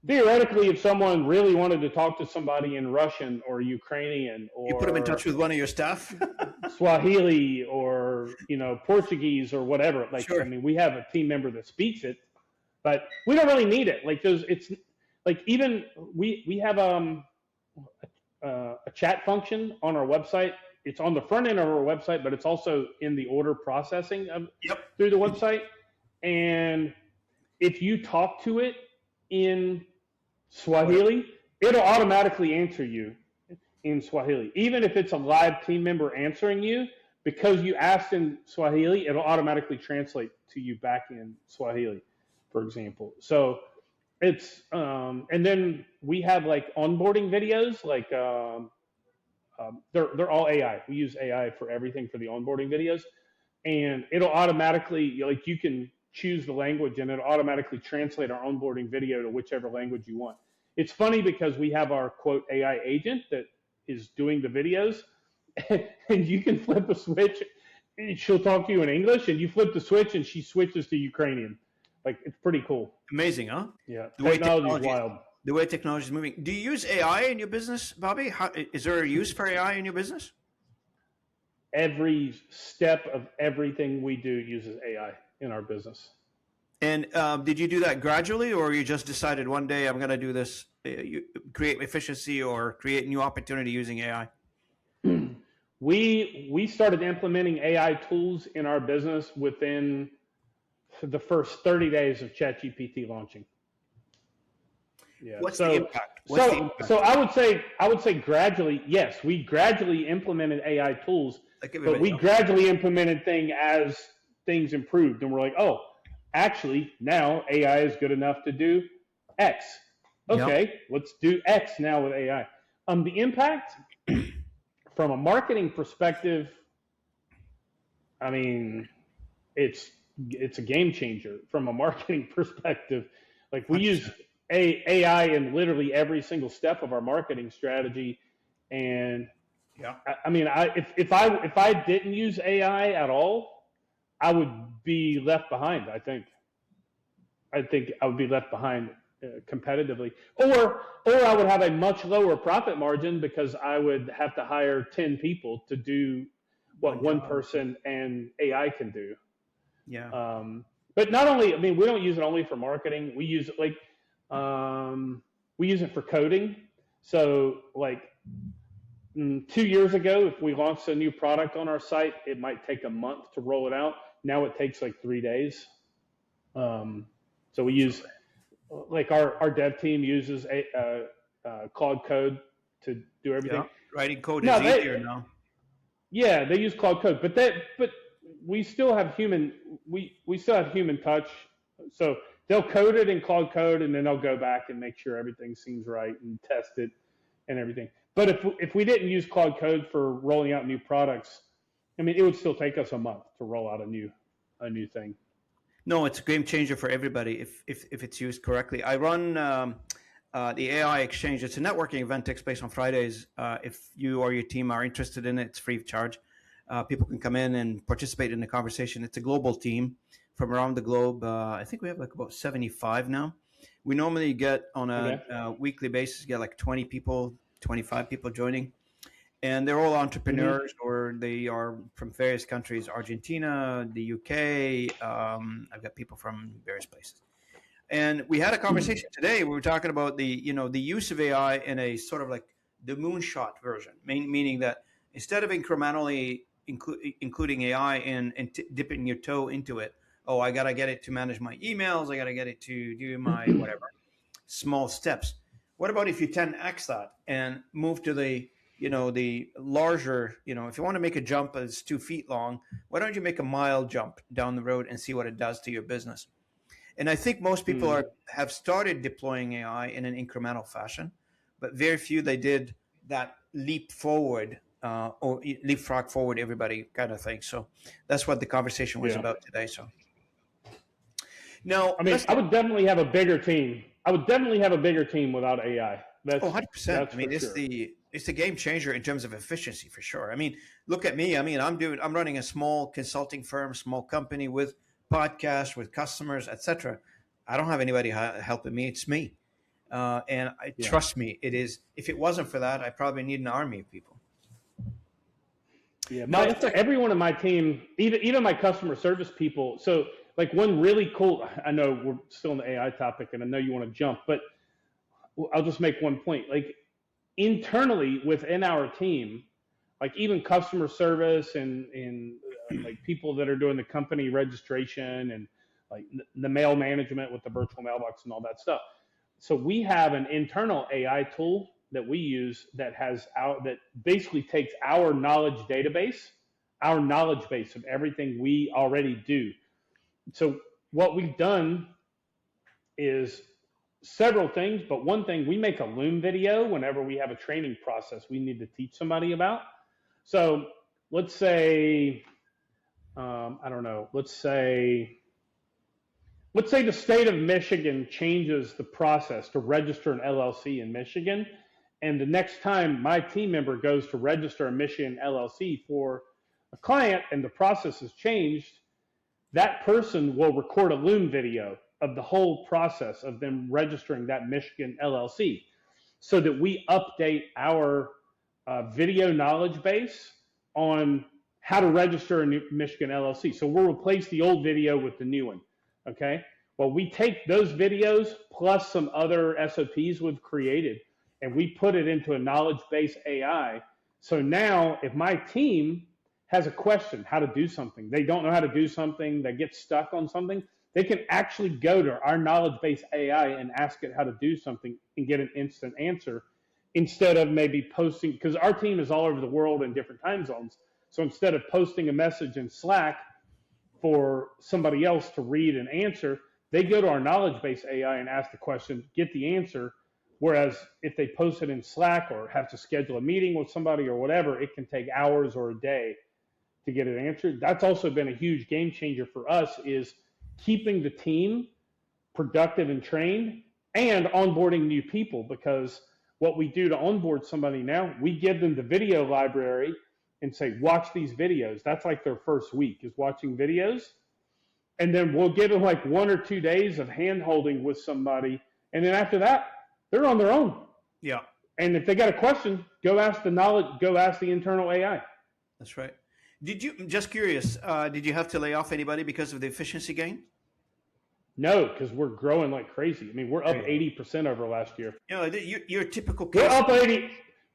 theoretically, if someone really wanted to talk to somebody in Russian or Ukrainian You put them in or touch with one of your staff. Swahili or Portuguese or whatever, like I Sure. mean, we have a team member that speaks it, but we don't really need it. Like it's like even we have a chat function on our website. It's on the front end of our website, but it's also in the order processing Yep. through the website. And if you talk to it in Swahili, it'll automatically answer you in Swahili. Even if it's a live team member answering you, because you asked in Swahili, it'll automatically translate to you back in Swahili, for example. So it's and then we have like onboarding videos, like they're all AI. We use AI for everything for the onboarding videos, and it'll automatically, like, you can choose the language and it'll automatically translate our onboarding video to whichever language you want. It's funny because we have our quote AI agent that is doing the videos, and you can flip a switch and she'll talk to you in English, and you flip the switch and she switches to Ukrainian. Like, it's pretty cool. Amazing, huh? Yeah, The way technology is technology wild. the way technology is moving. Do you use AI in your business, Bobby? Is there a use for AI in your business? Every step of everything we do uses AI in our business. And did you do that gradually, or you just decided one day I'm going to do this, create efficiency or create new opportunity using AI? We started implementing AI tools in our business within the first 30 days of ChatGPT launching. Yeah. What's So the impact? What's the impact? so I would say gradually, yes, we gradually implemented AI tools, Like but everybody we else. gradually implemented things as things improved, and we're like, oh, actually now AI is good enough to do X. Okay, let's do X now with AI. The impact from a marketing perspective, I mean, it's a game changer from a marketing perspective. Like we use AI in literally every single step of our marketing strategy. And Yeah. I mean, if I didn't use AI at all, I would be left behind. I think I would be left behind competitively, or I would have a much lower profit margin because I would have to hire 10 people to do what One one job. person and AI can do. Yeah. But not only, I mean, we don't use it only for marketing. We use it we use it for coding. So like 2 years ago, if we launched a new product on our site, it might take a month to roll it out. Now it takes like 3 days. So we use, like our dev team uses Claude Code to do everything. Yeah. Writing code No, is easier now. yeah, they use Claude Code, but we still have human touch. So they'll code it in Claude Code, and then they'll go back and make sure everything seems right and test it and everything. But if we didn't use Claude Code for rolling out new products, I mean, it would still take us a month to roll out a new thing. No, it's a game changer for everybody if it's used correctly. I run the AI Exchange. It's a networking event, takes place on Fridays. If you or your team are interested in it, it's free of charge. People can come in and participate in the conversation. It's a global team from around the globe. I think we have like about 75 now. We normally get on a Okay. weekly basis, get like 20 people, 25 people joining. And they're all Mm-hmm. entrepreneurs, or they are from various countries: Argentina, the UK. I've got people from various places. And we had a conversation today. We were talking about the use of AI in a sort of like the moonshot version, meaning that instead of incrementally including AI and dipping your toe into it, oh, I got to get it to manage my emails, I got to get it to do my whatever, small steps. What about if you 10x that and move to the larger, if you want to make a jump that's 2 feet long, why don't you make a mile jump down the road and see what it does to your business? And I think most people Mm. have started deploying AI in an incremental fashion, but very few they did that leap forward or leapfrog forward everybody kind of thing. So that's what the conversation was Yeah. about today. So now I mean, let's I get would definitely have a bigger team. I would definitely have a bigger team without AI. Oh, That's 100%. that's I for mean, sure. it's the game changer in terms of efficiency for sure. I mean, look at me. I mean, I'm running a small consulting firm, small company with podcasts, with customers, etc. I don't have anybody helping me. It's me. And I Yeah. trust me, it is. If it wasn't for that, I probably need an army of people. Yeah, Now let's talk. everyone on my team, even my customer service people. So, like one really cool. I know we're still on the AI topic, and I know you want to jump, but I'll just make one point. Like internally within our team, like even customer service and like people that are doing the company registration and like the mail management with the virtual mailbox and all that stuff. So we have an internal AI tool that we use that basically takes our knowledge base of everything we already do. So what we've done is several things, but one thing, we make a Loom video whenever we have a training process we need to teach somebody about. So let's say, I don't know, let's say the state of Michigan changes the process to register an LLC in Michigan. And the next time my team member goes to register a Michigan LLC for a client and the process has changed, that person will record a Loom video of the whole process of them registering that Michigan LLC so that we update our video knowledge base on how to register a new Michigan LLC. So we'll replace the old video with the new one. Okay. Well, we take those videos plus some other SOPs we've created and we put it into a knowledge base AI. So now if my team has a question, how to do something, they don't know how to do something, they get stuck on something, they can actually go to our knowledge base AI and ask it how to do something and get an instant answer instead of maybe posting, because our team is all over the world in different time zones. So instead of posting a message in Slack for somebody else to read and answer, they go to our knowledge base AI and ask the question, get the answer. Whereas if they post it in Slack or have to schedule a meeting with somebody or whatever, it can take hours or a day to get it answered. That's also been a huge game changer for us, is keeping the team productive and trained and onboarding new people, because what we do to onboard somebody now, we give them the video library and say, watch these videos. That's like their first week is watching videos. And then we'll give them like 1 or 2 days of hand holding with somebody. And then after that, they're on their own. Yeah. And if they got a question, go ask the internal AI. That's right. Just curious, did you have to lay off anybody because of the efficiency gain? No, because we're growing like crazy. I mean, we're up 80% over last year. You know, your typical We're case.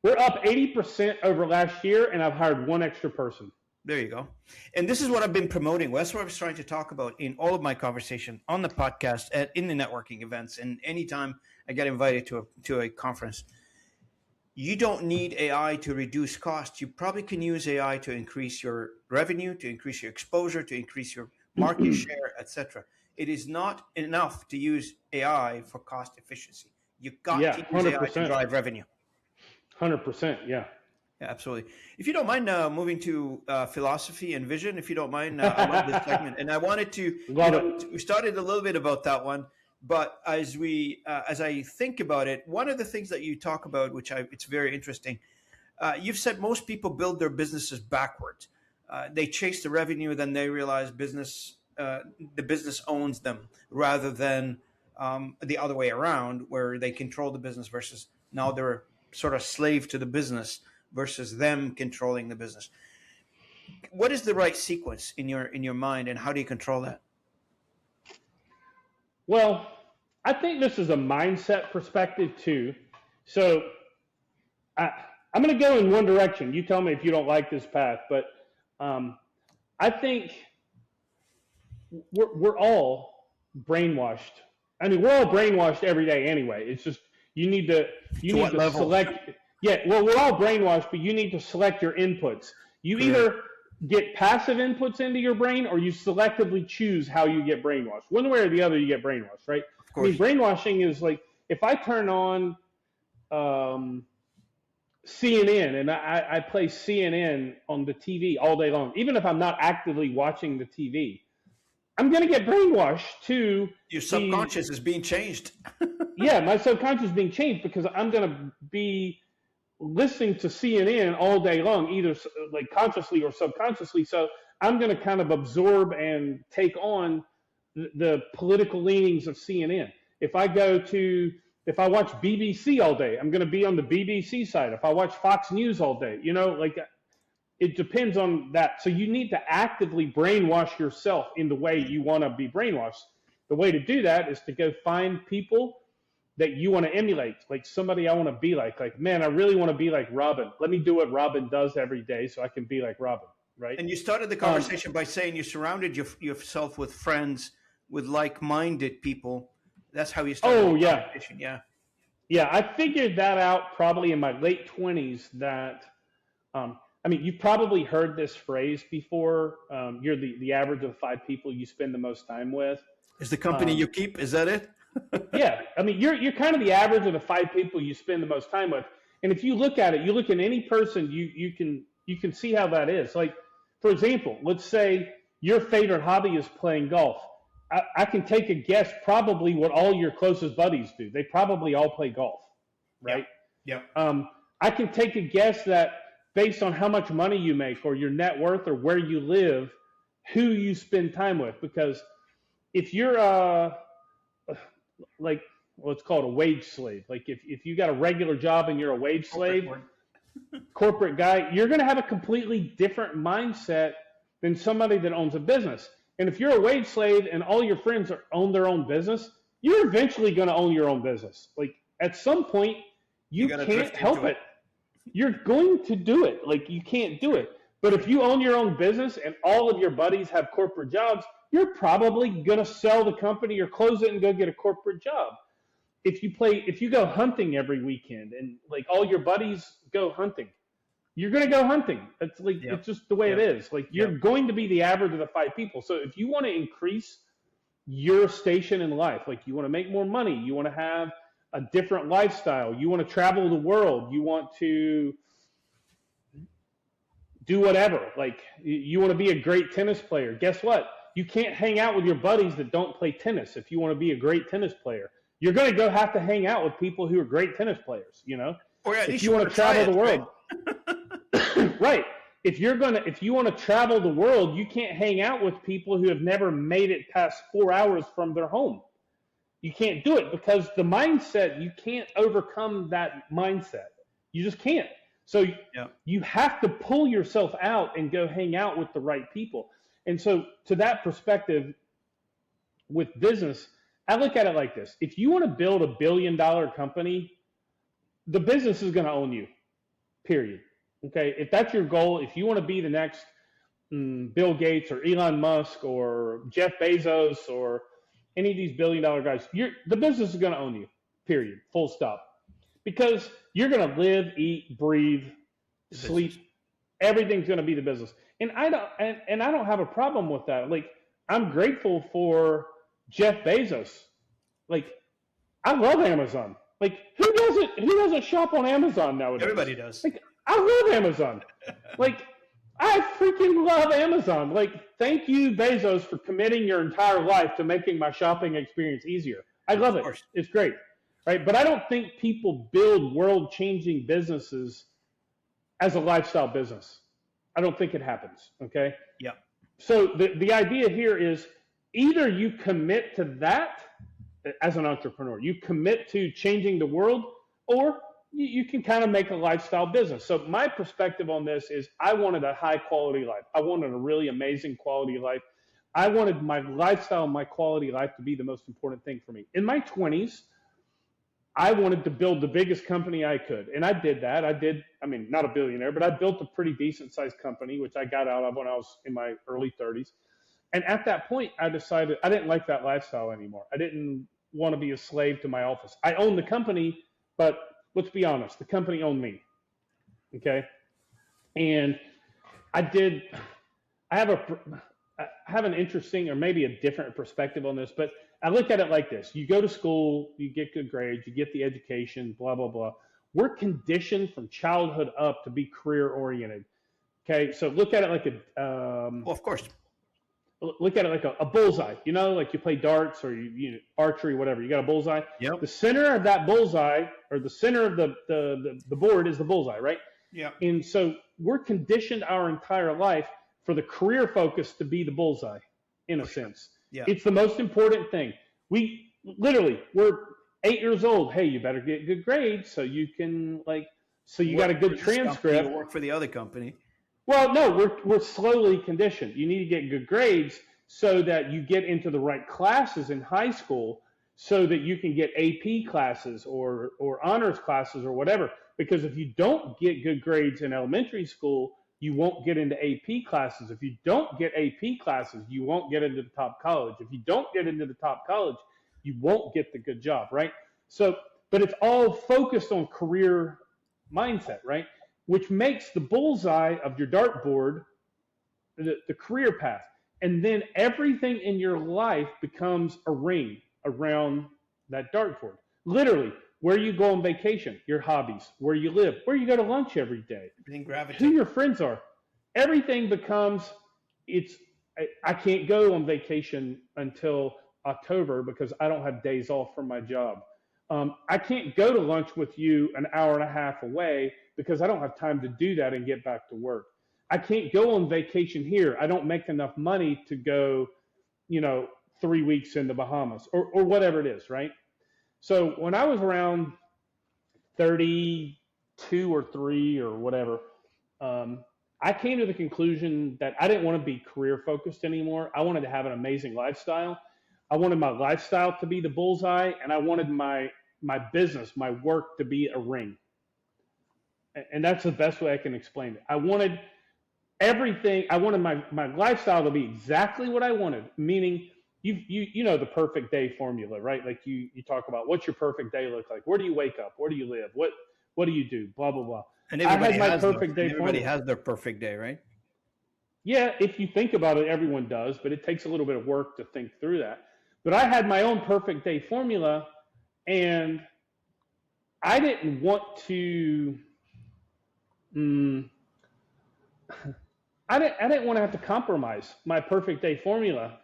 up 80% over last year, and I've hired 1 extra person. There you go. And this is what I've been promoting. That's what I was trying to talk about in all of my conversation on the podcast, in the networking events, and anytime I get invited to a conference. You don't need AI to reduce costs. You probably can use AI to increase your revenue, to increase your exposure, to increase your market share, etc. It is not enough to use AI for cost efficiency. You've got to use 100%. AI to drive revenue. 100%, yeah. Yeah, absolutely. If you don't mind moving to philosophy and vision, if you don't mind, I love this segment. And I wanted to, we started a little bit about that one, but as I think about it, one of the things that you talk about, it's very interesting, you've said most people build their businesses backwards. They chase the revenue, then they realize the business owns them, rather than the other way around, where they control the business versus now they're sort of slave to the business versus them controlling the business. What is the right sequence in your mind, and how do you control that? Well, I think this is a mindset perspective too. So I'm going to go in one direction. You tell me if you don't like this path, but I think we're all brainwashed. I mean, we're all brainwashed every day anyway. It's just you need to select. Yeah, well, we're all brainwashed, but you need to select your inputs. You either get passive inputs into your brain, or you selectively choose how you get brainwashed. One way or the other, you get brainwashed, right? Of course. I mean, brainwashing is like, if I turn on CNN and I play CNN on the TV all day long, even if I'm not actively watching the TV, I'm going to get brainwashed to... Your subconscious is being changed. Yeah, my subconscious is being changed because I'm going to be listening to CNN all day long, either like consciously or subconsciously. So I'm going to kind of absorb and take on the political leanings of CNN. If I watch BBC all day, I'm going to be on the BBC side. If I watch Fox News all day, like it depends on that. So you need to actively brainwash yourself in the way you want to be brainwashed. The way to do that is to go find people that you want to emulate, like somebody I want to be like, man, I really want to be like Robin. Let me do what Robin does every day so I can be like Robin, right? And you started the conversation by saying you surrounded yourself with friends, with like-minded people. That's how you started the conversation. Yeah, I figured that out probably in my late 20s that, I mean, you've probably heard this phrase before. You're the average of 5 people you spend the most time with. Is the company you keep, is that it? Yeah, I mean, you're kind of the average of the 5 people you spend the most time with. And if you look at it, you look at any person, you can see how that is. Like, for example, let's say your favorite hobby is playing golf. I can take a guess probably what all your closest buddies do. They probably all play golf, right? Yeah. I can take a guess that based on how much money you make or your net worth or where you live, who you spend time with. Because if you're like what's called a wage slave, like if you got a regular job and you're a wage slave, corporate guy, you're going to have a completely different mindset than somebody that owns a business. And if you're a wage slave and all your friends own their own business, you're eventually going to own your own business. Like at some point, you can't help it. You're going to do it. Like you can't do it. But if you own your own business and all of your buddies have corporate jobs, you're probably going to sell the company or close it and go get a corporate job. If you go hunting every weekend and like all your buddies go hunting, you're going to go hunting. It's like, it's just the way it is. Like you're going to be the average of the 5 people. So if you want to increase your station in life, like you want to make more money, you want to have a different lifestyle, you want to travel the world, you want to do whatever, like you want to be a great tennis player. Guess what? You can't hang out with your buddies that don't play tennis if you want to be a great tennis player. you're going to go have to hang out with people who are great tennis players, you know? Or at If least you you want want to to try travel it, the world, right? right. If you want to travel the world, you can't hang out with people who have never made it past 4 hours from their home. You can't do it because the mindset, you can't overcome that mindset. You just can't. So Yeah. you have to pull yourself out and go hang out with the right people. And so to that perspective with business, I look at it like this. If you want to build $1 billion company, the business is going to own you, period. Okay. If that's your goal, if you want to be the next Bill Gates or Elon Musk or Jeff Bezos or any of these $1 billion guys, the business is going to own you, period, full stop. Because you're going to live, eat, breathe, The sleep. business. Everything's going to be the business, and I don't have a problem with that. Like, I'm grateful for Jeff Bezos. Like, I love Amazon. Like, who doesn't shop on Amazon nowadays? Everybody does. Like, I love Amazon. Like, I freaking love Amazon. Like, thank you, Bezos, for committing your entire life to making my shopping experience easier. I love it. It's great. Right? But I don't think people build world-changing businesses as a lifestyle business. I don't think it happens. Okay? Yeah. So the idea here is either you commit to that as an entrepreneur, you commit to changing the world, or you can kind of make a lifestyle business. So my perspective on this is I wanted a high quality life. I wanted a really amazing quality life. I wanted my lifestyle and my quality life to be the most important thing for me. In my 20s, I wanted to build the biggest company I could. And I did that. I mean, not a billionaire, but I built a pretty decent sized company, which I got out of when I was in my early 30s. And at that point, I decided I didn't like that lifestyle anymore. I didn't want to be a slave to my office. I owned the company, but let's be honest, the company owned me. Okay. And I have an interesting or maybe a different perspective on this, but I look at it like this. You go to school, you get good grades, you get the education, blah, blah, blah. We're conditioned from childhood up to be career oriented. Okay. So look at it like well, of course. Look at it like a bullseye, you know, like you play darts or you archery, whatever. You got a bullseye. Yep. The center of that bullseye, or the center of the board, is the bullseye, right? Yeah. And so we're conditioned our entire life for the career focus to be the bullseye, in a sense. Yeah. It's the most important thing. We're 8 years old. Hey, you better get good grades so you can you got a good transcript. You work for the other company. Well, no, we're slowly conditioned. You need to get good grades so that you get into the right classes in high school so that you can get AP classes or honors classes or whatever. Because if you don't get good grades in elementary school, you won't get into AP classes. If you don't get AP classes, you won't get into the top college. If you don't get into the top college, you won't get the good job, right? So, but it's all focused on career mindset, right? Which makes the bullseye of your dartboard the career path. And then everything in your life becomes a ring around that dartboard. Literally, where you go on vacation, your hobbies, where you live, where you go to lunch every day, who your friends are. Everything becomes, I can't go on vacation until October because I don't have days off from my job. I can't go to lunch with you an hour and a half away because I don't have time to do that and get back to work. I can't go on vacation here. I don't make enough money to go, 3 weeks in the Bahamas or whatever it is, right? So when I was around 32 or 3 or whatever, I came to the conclusion that I didn't want to be career focused anymore. I wanted to have an amazing lifestyle. I wanted my lifestyle to be the bullseye, and I wanted my business, my work, to be a ring. And that's the best way I can explain it. I wanted everything. I wanted my lifestyle to be exactly what I wanted, meaning you know the perfect day formula, right? Like you talk about what's your perfect day look like? Where do you wake up? Where do you live? What do you do? Blah, blah, blah. And everybody has their perfect day, right? Yeah, if you think about it, everyone does, but it takes a little bit of work to think through that. But I had my own perfect day formula, and I didn't want to. I didn't want to have to compromise my perfect day formula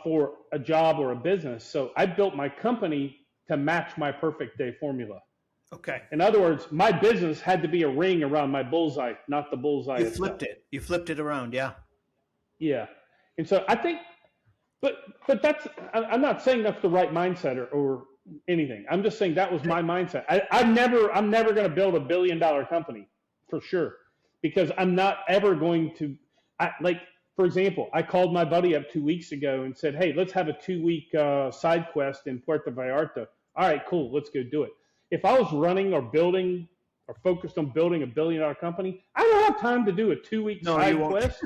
for a job or a business. So I built my company to match my perfect day formula. Okay. In other words, my business had to be a ring around my bullseye, not the bullseye You itself. flipped it. You flipped it around. Yeah. Yeah. And so I think, but that's, I'm not saying that's the right mindset or anything. I'm just saying that was my mindset. I'm never going to build $1 billion company for sure, because I'm not ever going to, for example, I called my buddy up 2 weeks ago and said, hey, let's have a 2-week side quest in Puerto Vallarta. All right, cool. Let's go do it. If I was running or building or focused on building $1 billion company, I don't have time to do a 2-week side quest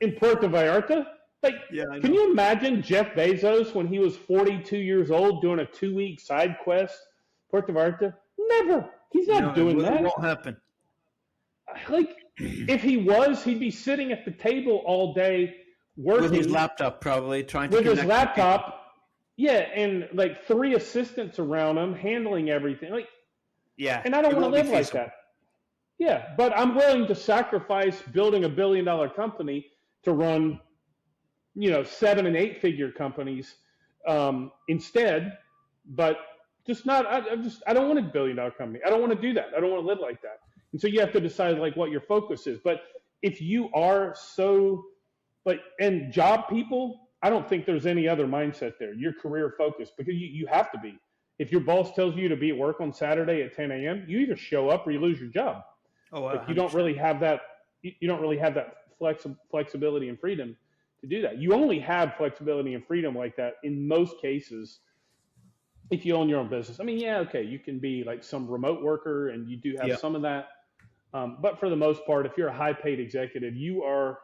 in Puerto Vallarta. Like, yeah, can you imagine Jeff Bezos when he was 42 years old doing a 2-week side quest, Puerto Vallarta? Never. He's not doing that. It won't happen. Like, if he was, he'd be sitting at the table all day working. With his laptop, probably, trying to connect. With his laptop. Yeah, and like 3 assistants around him handling everything. Like, yeah. And I don't want to live like that. Yeah, but I'm willing to sacrifice building $1 billion company to run, 7- and 8-figure companies instead. But just not. I don't want a $1 billion company. I don't want to do that. I don't want to live like that. And so you have to decide like what your focus is. But if you are so and job people, I don't think there's any other mindset there. You're career focused, because you have to be. If your boss tells you to be at work on Saturday at 10 a.m., you either show up or you lose your job. Oh, you don't really have that. You don't really have that flexibility and freedom to do that. You only have flexibility and freedom like that in most cases if you own your own business. I mean, yeah, okay, you can be like some remote worker, and you do have some of that. But for the most part, if you're a high-paid executive, you are.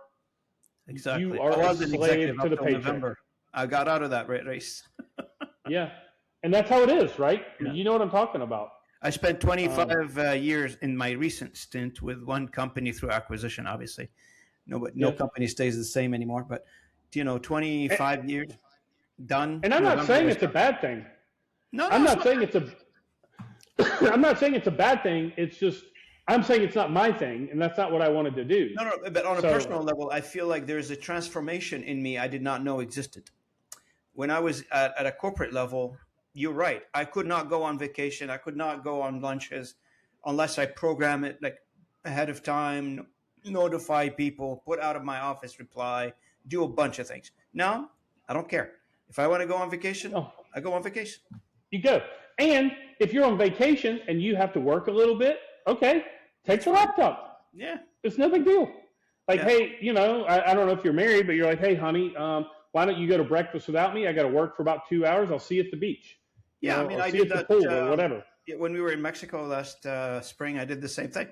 Exactly. You are a slave to the paycheck. November. I got out of that race. Yeah. And that's how it is, right? Yeah. You know what I'm talking about. I spent 25 years in my recent stint with one company through acquisition, obviously. No company stays the same anymore, but 25 years done. And I'm not saying it's a bad thing. No, I'm not saying it's a I'm not saying it's a bad thing. It's just I'm saying it's not my thing, and that's not what I wanted to do. No, but on a personal level, I feel like there's a transformation in me I did not know existed. When I was at a corporate level, you're right. I could not go on vacation. I could not go on lunches unless I program it like ahead of time, notify people, put out of my office reply, do a bunch of things. Now, I don't care. If I want to go on vacation, I go on vacation. You go. And if you're on vacation and you have to work a little bit, okay, take the laptop. Yeah. It's no big deal. Like, hey, I don't know if you're married, but you're like, hey, honey, why don't you go to breakfast without me? I got to work for about 2 hours. I'll see you at the beach. Yeah, I mean, I did that pool or whatever. When we were in Mexico last spring, I did the same thing.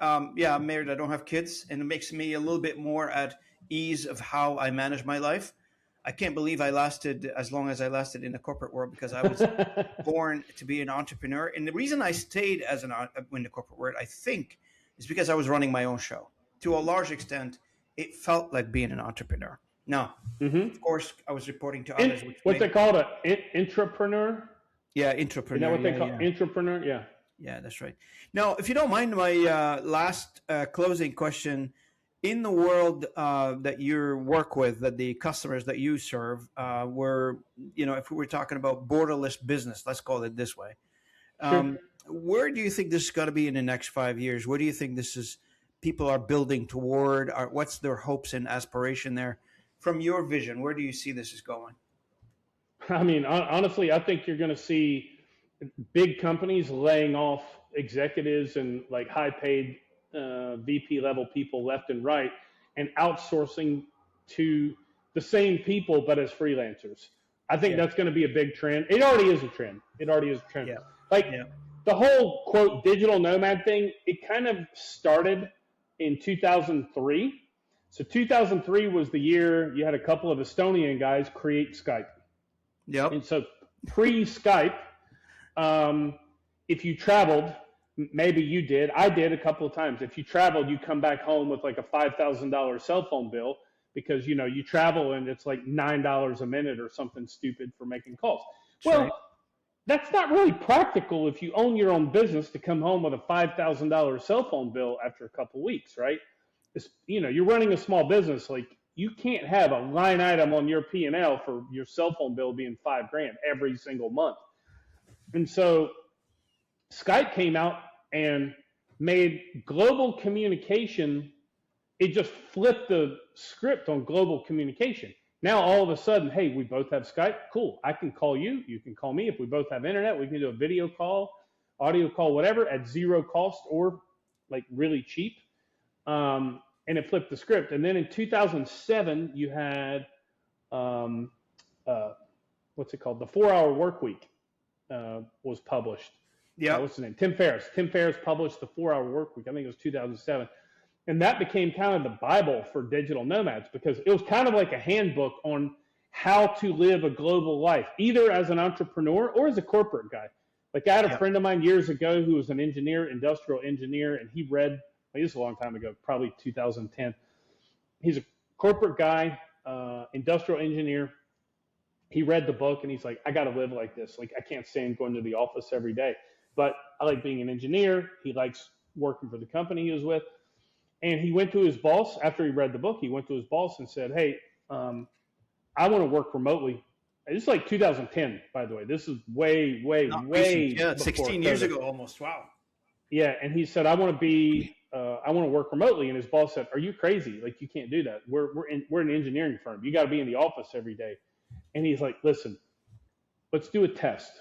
I'm married. I don't have kids, and it makes me a little bit more at ease of how I manage my life. I can't believe I lasted as long as I lasted in the corporate world, because I was born to be an entrepreneur. And the reason I stayed in the corporate world, I think, is because I was running my own show. To a large extent, it felt like being an entrepreneur. Now, of course, I was reporting to others. What they call an intrapreneur? Yeah, intrapreneur. Is that what they call intrapreneur? Yeah. Yeah, that's right. Now, if you don't mind, my last closing question. In the world that you work with, that the customers that you serve were, if we were talking about borderless business, let's call it this way. Sure. Where do you think this is going to be in the next 5 years? Where do you think people are building toward? What's their hopes and aspiration there? From your vision, where do you see this is going? I mean, honestly, I think you're going to see big companies laying off executives and like high-paid VP level people left and right, and outsourcing to the same people but as freelancers. I think that's going to be a big trend. It already is a trend. Yeah. The whole quote digital nomad thing, it kind of started in 2003. So 2003 was the year you had a couple of Estonian guys create Skype. Yep. And so pre-Skype, if you traveled, maybe you did. I did a couple of times. If you traveled, you come back home with like a $5,000 cell phone bill because, you travel and it's like $9 a minute or something stupid for making calls. That's not really practical if you own your own business to come home with a $5,000 cell phone bill after a couple of weeks, right? You're running a small business. Like, you can't have a line item on your P&L for your cell phone bill being $5,000 every single month. And so Skype came out and made global communication, it just flipped the script on global communication. Now, all of a sudden, hey, we both have Skype. Cool. I can call you. You can call me. If we both have internet, we can do a video call, audio call, whatever, at zero cost or like really cheap. And it flipped the script. And then in 2007, you had, what's it called? The 4-Hour Work Week was published. Yeah. What's his name? Tim Ferriss. Tim Ferriss published the 4-Hour Work Week. I think it was 2007. And that became kind of the Bible for digital nomads, because it was kind of like a handbook on how to live a global life, either as an entrepreneur or as a corporate guy. Like I had a friend of mine years ago who was an engineer, industrial engineer, and he read, this is a long time ago, probably 2010. He's a corporate guy, industrial engineer. He read the book and he's like, I got to live like this. Like I can't stand going to the office every day, but I like being an engineer. He likes working for the company he was with. And he went to his boss after he read the book. He went to his boss and said, hey, I want to work remotely. This is like 2010, by the way. This is way yeah, 16 years ago almost. Wow. Yeah, and he said, I want to work remotely. And his boss said, are you crazy? Like, you can't do that. We're an engineering firm. You got to be in the office every day. And he's like, listen, let's do a test.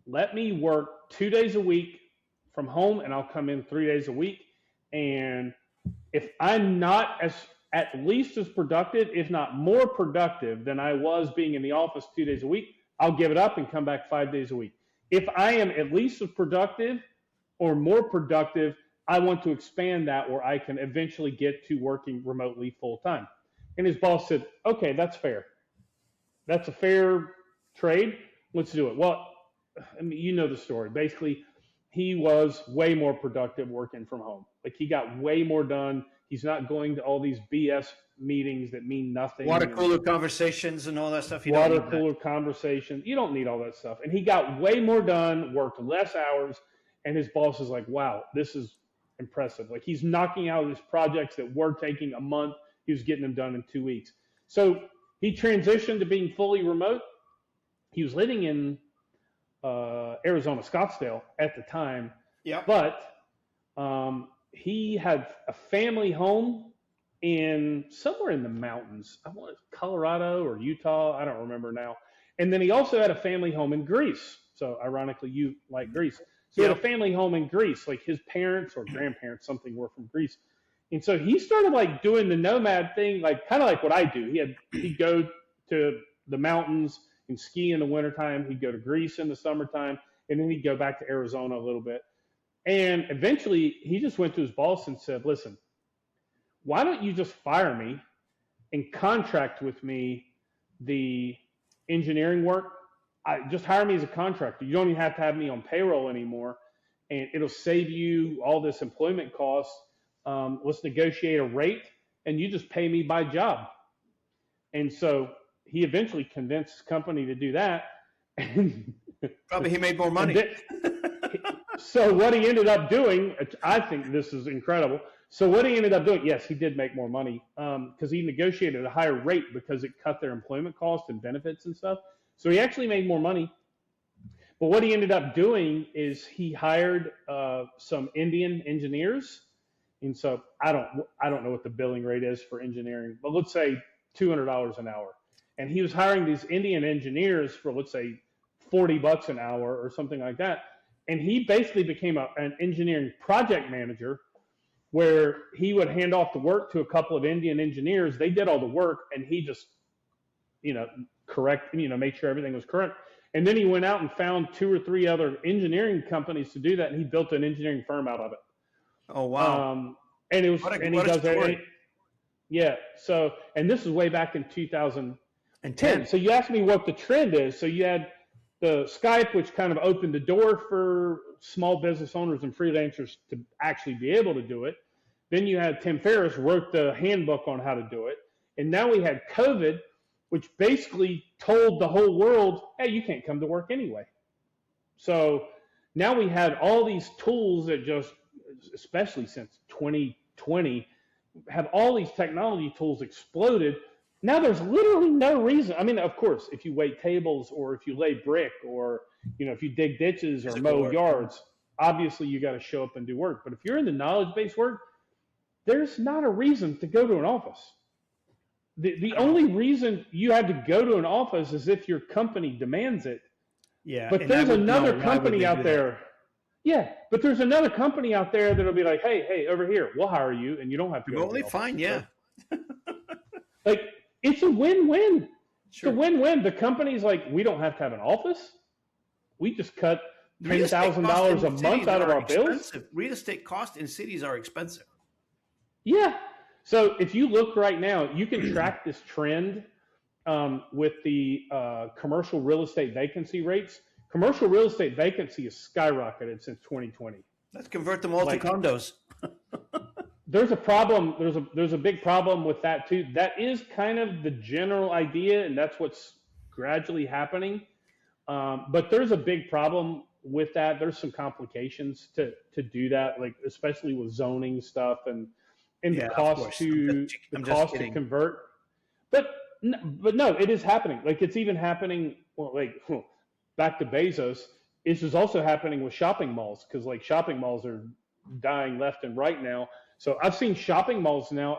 Let me work 2 days a week from home, and I'll come in 3 days a week. And if I'm not at least as productive, if not more productive than I was being in the office 2 days a week, I'll give it up and come back 5 days a week. If I am at least as productive or more productive, I want to expand that where I can eventually get to working remotely full time. And his boss said, okay, that's fair. That's a fair trade. Let's do it. Well, I mean, you know the story. Basically, he was way more productive working from home. Like he got way more done. He's not going to all these BS meetings that mean nothing. Water cooler conversations and all that stuff. Water cooler conversations. You don't need all that stuff. And he got way more done, worked less hours. And his boss is like, wow, this is impressive. Like he's knocking out these projects that were taking a month. He was getting them done in 2 weeks. So he transitioned to being fully remote. He was living in Arizona, Scottsdale at the time. Yeah. But he had a family home in somewhere in the mountains. I want Colorado or Utah. I don't remember now. And then he also had a family home in Greece. So ironically, you like Greece. So he had a family home in Greece, like his parents or grandparents, something were from Greece. And so he started like doing the nomad thing, like kind of like what I do. He'd go to the mountains and ski in the wintertime. He'd go to Greece in the summertime, and then he'd go back to Arizona a little bit. And eventually he just went to his boss and said, listen, why don't you just fire me and contract with me the engineering work? Just hire me as a contractor. You don't even have to have me on payroll anymore, and it'll save you all this employment costs. Let's negotiate a rate, and you just pay me by job. And so he eventually convinced his company to do that. Probably he made more money. So what he ended up doing, I think this is incredible. So what he ended up doing, yes, he did make more money because he negotiated a higher rate because it cut their employment costs and benefits and stuff. So he actually made more money. But what he ended up doing is he hired some Indian engineers. And so I don't know what the billing rate is for engineering, but let's say $200 an hour. And he was hiring these Indian engineers for, let's say, $40 an hour or something like that. And he basically became an engineering project manager where he would hand off the work to a couple of Indian engineers. They did all the work, and he just, make sure everything was correct. And then he went out and found 2 or 3 other engineering companies to do that, and he built an engineering firm out of it. Oh, wow. And it was, and he does that. Yeah. So, and this is way back in 2010. So you asked me what the trend is. So you had the Skype, which kind of opened the door for small business owners and freelancers to actually be able to do it. Then you had Tim Ferriss wrote the handbook on how to do it. And now we had COVID, which basically told the whole world, hey, you can't come to work anyway. So now we had all these tools that just, especially since 2020, have all these technology tools exploded. Now there's literally no reason. I mean, of course, if you wait tables or if you lay brick or if you dig ditches or Physical mow work. yards, obviously you got to show up and do work. But if you're in the knowledge-based work, there's not a reason to go to an office. The only reason you had to go to an office is if your company demands it. Yeah. But And I there's would know another why would company they out do that. there. Yeah, but there's another company out there that'll be like, hey, over here, we'll hire you, and you don't have to go to the Remotely, office. fine, yeah. Like, it's a win-win. Sure. It's a win-win. The company's like, we don't have to have an office. We just cut $10,000 a month out of our bills. Real estate costs in cities are expensive. Yeah. So if you look right now, you can track this trend with the commercial real estate vacancy rates. Commercial real estate vacancy has skyrocketed since 2020. Let's convert them all to condos. There's a problem. There's a big problem with that too. That is kind of the general idea, and that's what's gradually happening. But there's a big problem with that. There's some complications to do that, like especially with zoning stuff and the cost to convert. But no, it is happening. Like it's even happening. Well, like back to Bezos, this is also happening with shopping malls because like shopping malls are dying left and right now. So I've seen shopping malls now.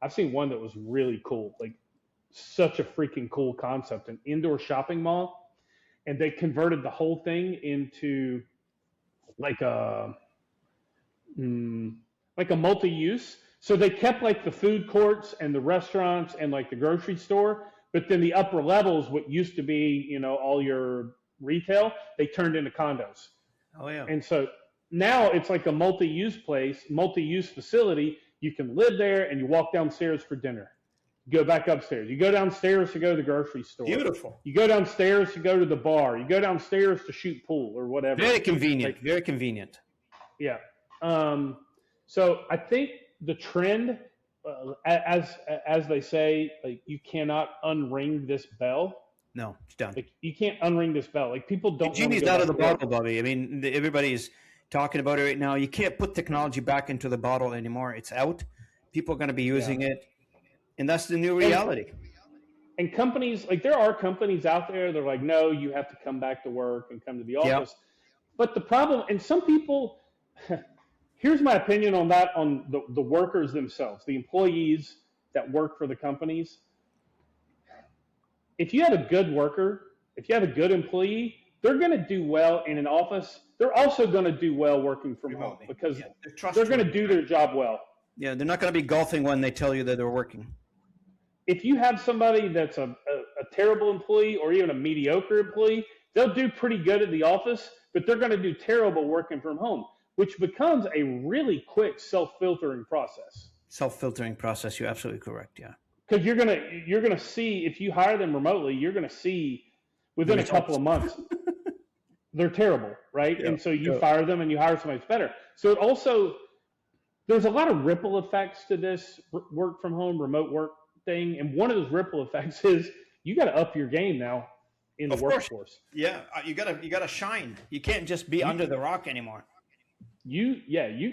I've seen one that was really cool, like such a freaking cool concept, an indoor shopping mall, and they converted the whole thing into like a multi-use. So they kept like the food courts and the restaurants and like the grocery store, but then the upper levels, what used to be, all your retail, they turned into condos. Oh yeah. And so now it's like a multi-use place, multi-use facility. You can live there and you walk downstairs for dinner. You go back upstairs. You go downstairs to go to the grocery store. Beautiful. You go downstairs to go to the bar. You go downstairs to shoot pool or whatever. Very convenient. Very convenient. Yeah. So I think the trend, as they say, like you cannot unring this bell. No, it's done. Like you can't unring this bell. Like people don't. The genie's out of the bottle, Bobby. I mean, everybody's talking about it right now. You can't put technology back into the bottle anymore. It's out. People are going to be using it, and that's the new reality. And companies, like there are companies out there, they're like, no, you have to come back to work and come to the office. Yep. But the problem, and some people, here's my opinion on that, on the workers themselves, the employees that work for the companies. If you have a good worker, if you have a good employee, they're going to do well in an office. They're also going to do well working from home because they're going to do their job well. Yeah, they're not going to be golfing when they tell you that they're working. If you have somebody that's a terrible employee or even a mediocre employee, they'll do pretty good at the office, but they're going to do terrible working from home, which becomes a really quick self-filtering process. Self-filtering process, you're absolutely correct, yeah. Because you're gonna see, if you hire them remotely, you're gonna see within a couple of months they're terrible, right? Yeah, and so you fire them and you hire somebody that's better. So it also, there's a lot of ripple effects to this work from home, remote work thing, and one of those ripple effects is you got to up your game now in the workforce. Yeah, you gotta shine. You can't just be under the rock anymore. You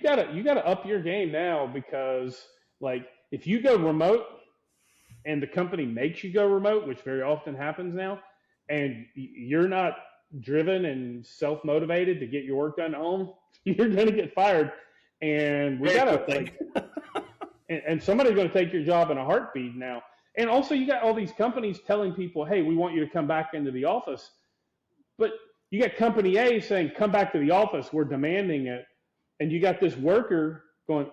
gotta up your game now because like if you go remote and the company makes you go remote, which very often happens now, and you're not driven and self-motivated to get your work done at home, you're going to get fired. And we got to, and somebody's going to take your job in a heartbeat now. And also you got all these companies telling people, hey, we want you to come back into the office. But you got company A saying, come back to the office, we're demanding it. And you got this worker going,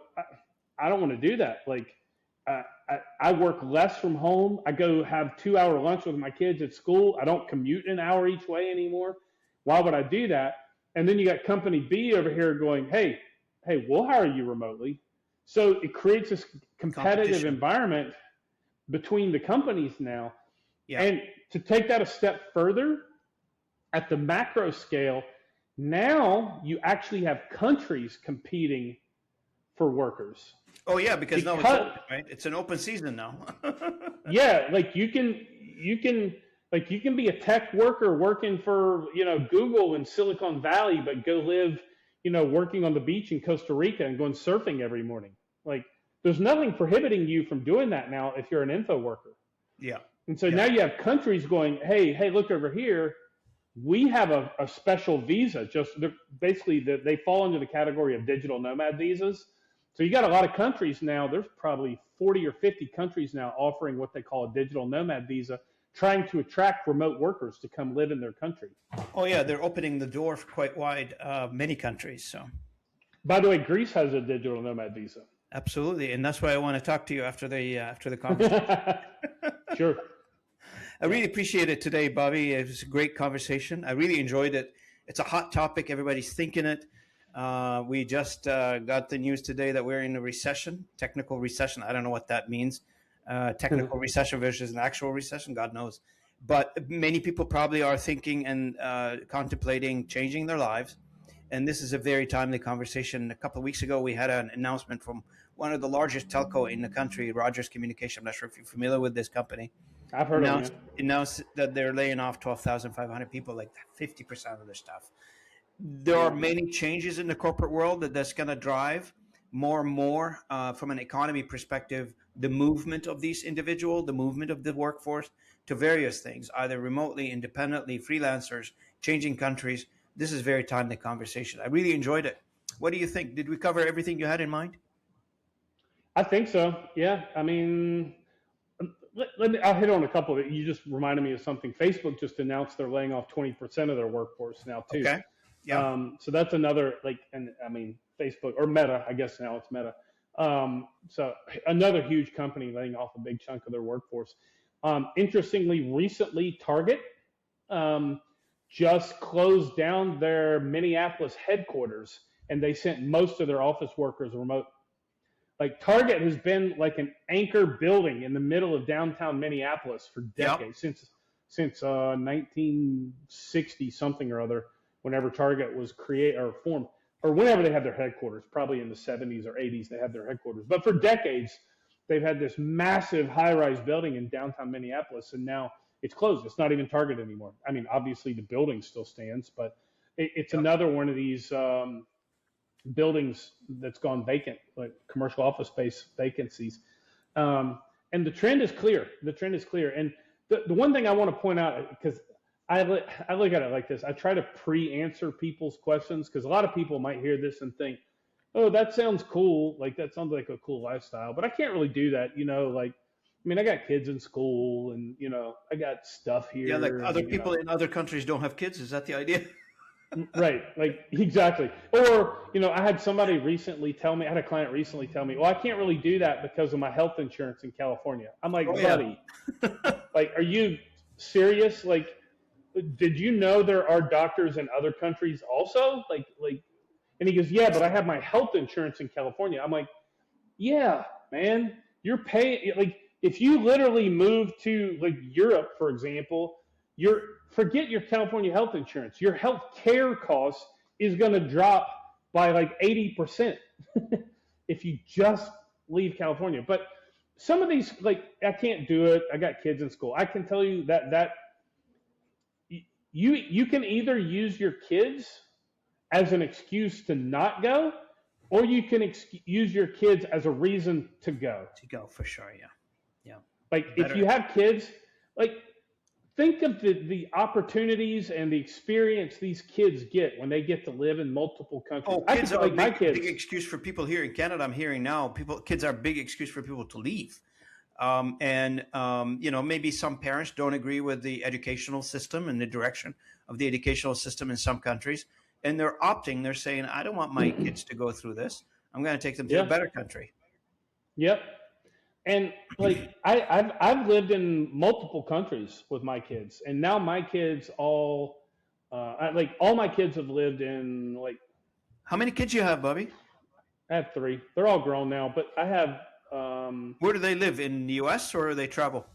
I don't want to do that. Like, I work less from home. I go have 2-hour lunch with my kids at school. I don't commute an hour each way anymore. Why would I do that? And then you got company B over here going, hey, we'll hire you remotely. So it creates this competitive environment between the companies now. Yeah. And to take that a step further, at the macro scale, now you actually have countries competing for workers. Oh yeah, because now it's open, right? It's an open season now. Yeah, like you can be a tech worker working for, Google in Silicon Valley, but go live, working on the beach in Costa Rica and going surfing every morning. Like there's nothing prohibiting you from doing that now if you're an info worker. Yeah. And so now you have countries going, hey, look over here. We have a special visa. Basically, they fall into the category of digital nomad visas. So you got a lot of countries now. There's probably 40 or 50 countries now offering what they call a digital nomad visa, trying to attract remote workers to come live in their country. Oh yeah, they're opening the door quite wide. Many countries. So By the way, Greece has a digital nomad visa. absolutely, and that's why I want to talk to you after the conversation. Sure. I really appreciate it today, Bobby. It was a great conversation. I really enjoyed it. It's a hot topic. Everybody's thinking it. We just got the news today that we're in a recession, technical recession. I don't know what that means. Technical recession versus an actual recession, God knows. But many people probably are thinking and contemplating changing their lives. And this is a very timely conversation. A couple of weeks ago, we had an announcement from one of the largest telco in the country, Rogers Communication. I'm not sure if you're familiar with this company. I've heard of it. Announced that they're laying off 12,500 people, like 50% of their staff. There are many changes in the corporate world that's going to drive more and more, from an economy perspective, the movement of these individuals, the movement of the workforce to various things, either remotely, independently, freelancers, changing countries. This is very timely conversation. I really enjoyed it. What do you think? Did we cover everything you had in mind? I think so. Yeah. I mean, I'll hit on a couple of it. You just reminded me of something. Facebook just announced they're laying off 20% of their workforce now too. Okay. Yeah. So that's another, and I mean, Facebook or Meta, I guess now it's Meta. So another huge company laying off a big chunk of their workforce. Interestingly, recently Target just closed down their Minneapolis headquarters, and they sent most of their office workers remote. Like Target has been like an anchor building in the middle of downtown Minneapolis for decades, since 1960 something or other, whenever Target was created or formed, or whenever they had their headquarters, probably in the 70s or 80s they had their headquarters. But for decades, they've had this massive high-rise building in downtown Minneapolis, and now it's closed. It's not even Target anymore. I mean, obviously the building still stands, but it's another one of these buildings that's gone vacant, like commercial office space vacancies. And the trend is clear. The trend is clear. And the one thing I want to point out, because I look at it like this, I try to pre-answer people's questions, because a lot of people might hear this and think, oh, that sounds cool. Like, that sounds like a cool lifestyle, but I can't really do that. Like, I mean, I got kids in school, and, I got stuff here. Yeah, like other people in other countries don't have kids. Is that the idea? Right. Like, exactly. Or, I had somebody recently tell me, I had a client recently tell me, well, I can't really do that because of my health insurance in California. I'm like, buddy, like, are you serious? Like, did you know there are doctors in other countries also? Like, and he goes, yeah, but I have my health insurance in California. I'm like, yeah, man, you're paying, like, if you literally move to like Europe, for example, forget your California health insurance. Your health care cost is going to drop by like 80% if you just leave California. But some of these, like, I can't do it. I got kids in school. I can tell you that you can either use your kids as an excuse to not go, or you can use your kids as a reason to go. To go, for sure, yeah. Like, if you have kids, like, think of the opportunities and the experience these kids get when they get to live in multiple countries. Oh, kids are a big excuse for people here in Canada. I'm hearing now, kids are a big excuse for people to leave. Maybe some parents don't agree with the educational system and the direction of the educational system in some countries. And they're saying, I don't want my kids to go through this. I'm going to take them to a better country. Yep. And like, I've lived in multiple countries with my kids, and now my kids all my kids have lived in, like. How many kids you have, Bobby? I have 3. They're all grown now, but I have. Where do they live, in the U.S. or do they travel?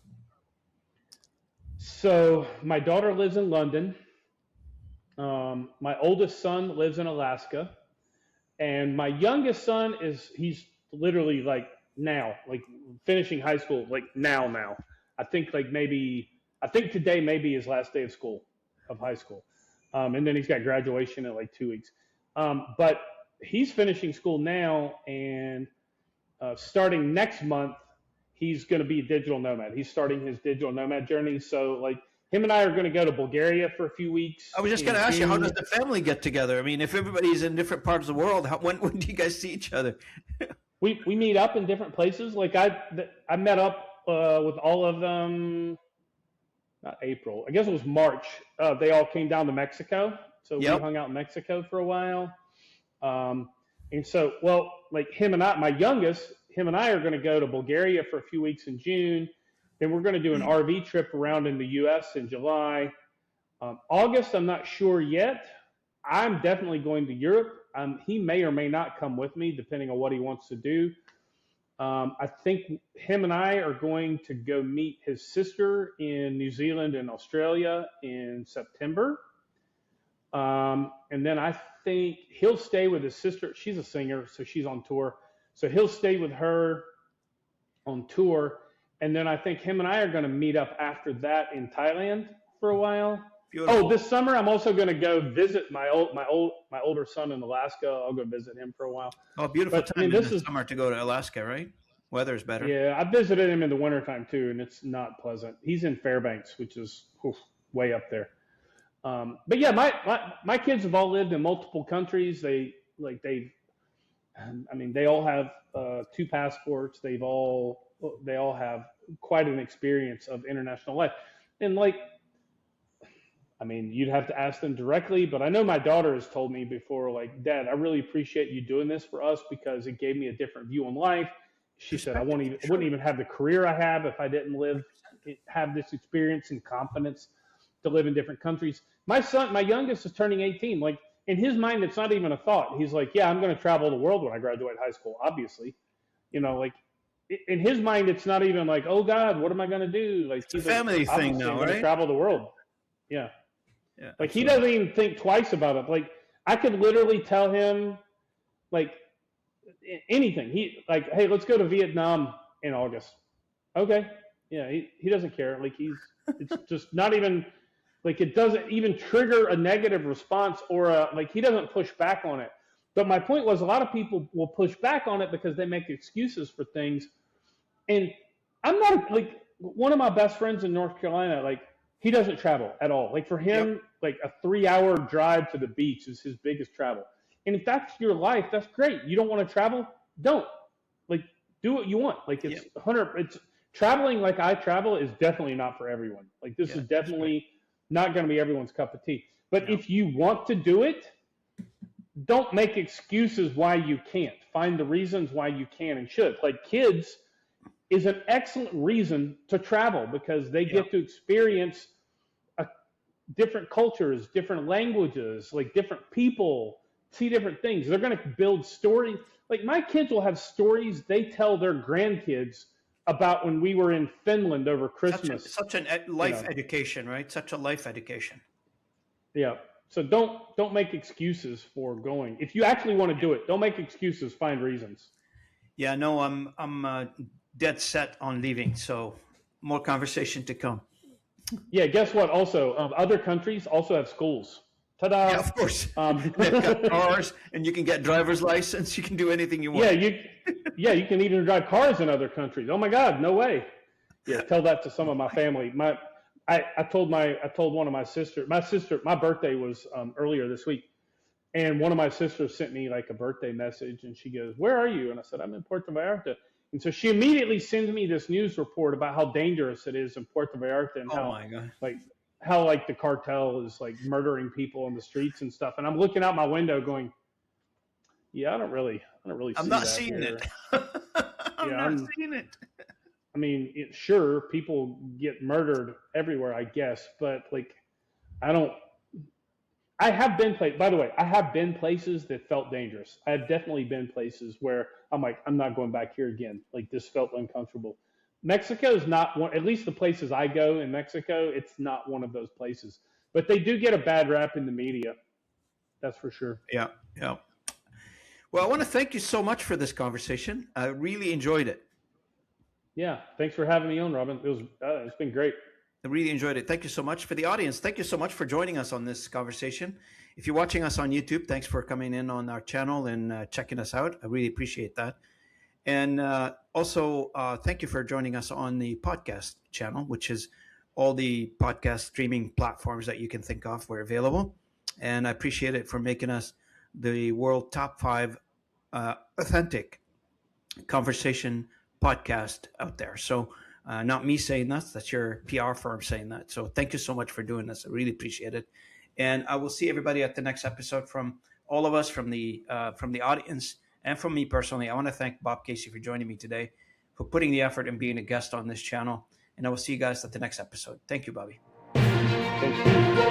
So my daughter lives in London. My oldest son lives in Alaska, and my youngest son he's literally like finishing high school, like now. I think today may be his last day of high school. And then he's got graduation in like 2 weeks. But he's finishing school now, and starting next month, he's going to be a digital nomad. He's starting his digital nomad journey. So like, him and I are going to go to Bulgaria for a few weeks I was just going in to ask you, how does June. the family get together? I mean, if everybody's in different parts of the world, when do you guys see each other? We meet up in different places. Like I met up with all of them. Not April. I guess it was March. They all came down to Mexico, so we Yep. hung out in Mexico for a while. And so, well, like him and I, my youngest, him and I are going to go to Bulgaria for a few weeks in June. Then we're going to do an RV trip around in the U.S. in July. August, I'm not sure yet. I'm definitely going to Europe. He may or may not come with me, depending on what he wants to do. I think him and I are going to go meet his sister in New Zealand and Australia in September. And then I think he'll stay with his sister. She's a singer, so she's on tour. So he'll stay with her on tour. And then I think him and I are going to meet up after that in Thailand for a while. Beautiful. Oh, this summer I'm also going to go visit my older son in Alaska. I'll go visit him for a while. Oh, beautiful But, time I mean, in this the is summer to go to Alaska, right? Weather's better. yeah. I visited him in the wintertime too, and it's not pleasant. He's in Fairbanks, which is way up there. But yeah, my kids have all lived in multiple countries. They all have 2 passports. They all have quite an experience of international life. And you'd have to ask them directly, but I know my daughter has told me before, like, Dad, I really appreciate you doing this for us because it gave me a different view on life. She said, I wouldn't even have the career I have if I didn't have this experience and confidence to live in different countries. My youngest is turning 18. Like, in his mind, it's not even a thought. He's like, yeah, I'm going to travel the world when I graduate high school, obviously. Like, in his mind, it's not even like, oh God, what am I going to do? Like, it's a family thing now, right? Travel the world. Yeah. Yeah. Like, he doesn't even think twice about it. Like, I could literally tell him, like, anything. Hey, let's go to Vietnam in August. Okay. Yeah. He doesn't care. Like, it's just not even, like, it doesn't even trigger a negative response or he doesn't push back on it. But my point was, a lot of people will push back on it because they make excuses for things. And I'm not, like, one of my best friends in North Carolina, like, he doesn't travel at all. Like, for him, like, a 3-hour drive to the beach is his biggest travel. And if that's your life, that's great. You don't want to travel? Don't. Like, do what you want. Like, it's 100. It's traveling like I travel is definitely not for everyone. Like, this is definitely not going to be everyone's cup of tea. But if you want to do it, don't make excuses why you can't. Find the reasons why you can and should. Like, kids is an excellent reason to travel because they get to experience different cultures, different languages, like different people, see different things. They're going to build stories. Like, my kids will have stories they tell their grandkids about when we were in Finland over Christmas. Such a life education, right? Such a life education. Yeah. So don't make excuses for going. If you actually want to do it, don't make excuses. Find reasons. Yeah. No, I'm dead set on leaving. So more conversation to come. Yeah. Guess what? Also, other countries also have schools. Ta-da! Yeah, of course. They've got cars, and you can get driver's license. You can do anything you want. You can even drive cars in other countries. Oh my God, no way. Yeah, tell that to some of my family. I told one of my birthday was earlier this week, and one of my sisters sent me like a birthday message, and she goes, "Where are you?" And I said, "I'm in Puerto Vallarta." And so she immediately sends me this news report about how dangerous it is in Puerto Vallarta and how the cartel is like murdering people on the streets and stuff. And I'm looking out my window going, yeah, I don't really I'm see not that seeing here. it. I'm not seeing it. I mean, sure, people get murdered everywhere, I guess, but like, I have been places that felt dangerous. I have definitely been places where I'm like, I'm not going back here again. Like, this felt uncomfortable. Mexico is not one, at least the places I go in Mexico, it's not one of those places. But they do get a bad rap in the media. That's for sure. Yeah. Well, I want to thank you so much for this conversation. I really enjoyed it. Yeah. Thanks for having me on, Robin. It's been great. I really enjoyed it. Thank you so much. For the audience, thank you so much for joining us on this conversation. If you're watching us on YouTube, thanks for coming in on our channel and checking us out. I really appreciate that. And also, thank you for joining us on the podcast channel, which is all the podcast streaming platforms that you can think of. We're available. And I appreciate it for making us the world top 5 authentic conversation podcast out there. So, not me saying that, that's your PR firm saying that. So, thank you so much for doing this. I really appreciate it. And I will see everybody at the next episode. From all of us, from the audience, and from me personally, I want to thank Bob Casey for joining me today, for putting the effort and being a guest on this channel. And I will see you guys at the next episode. Thank you, Bobby. Thank you.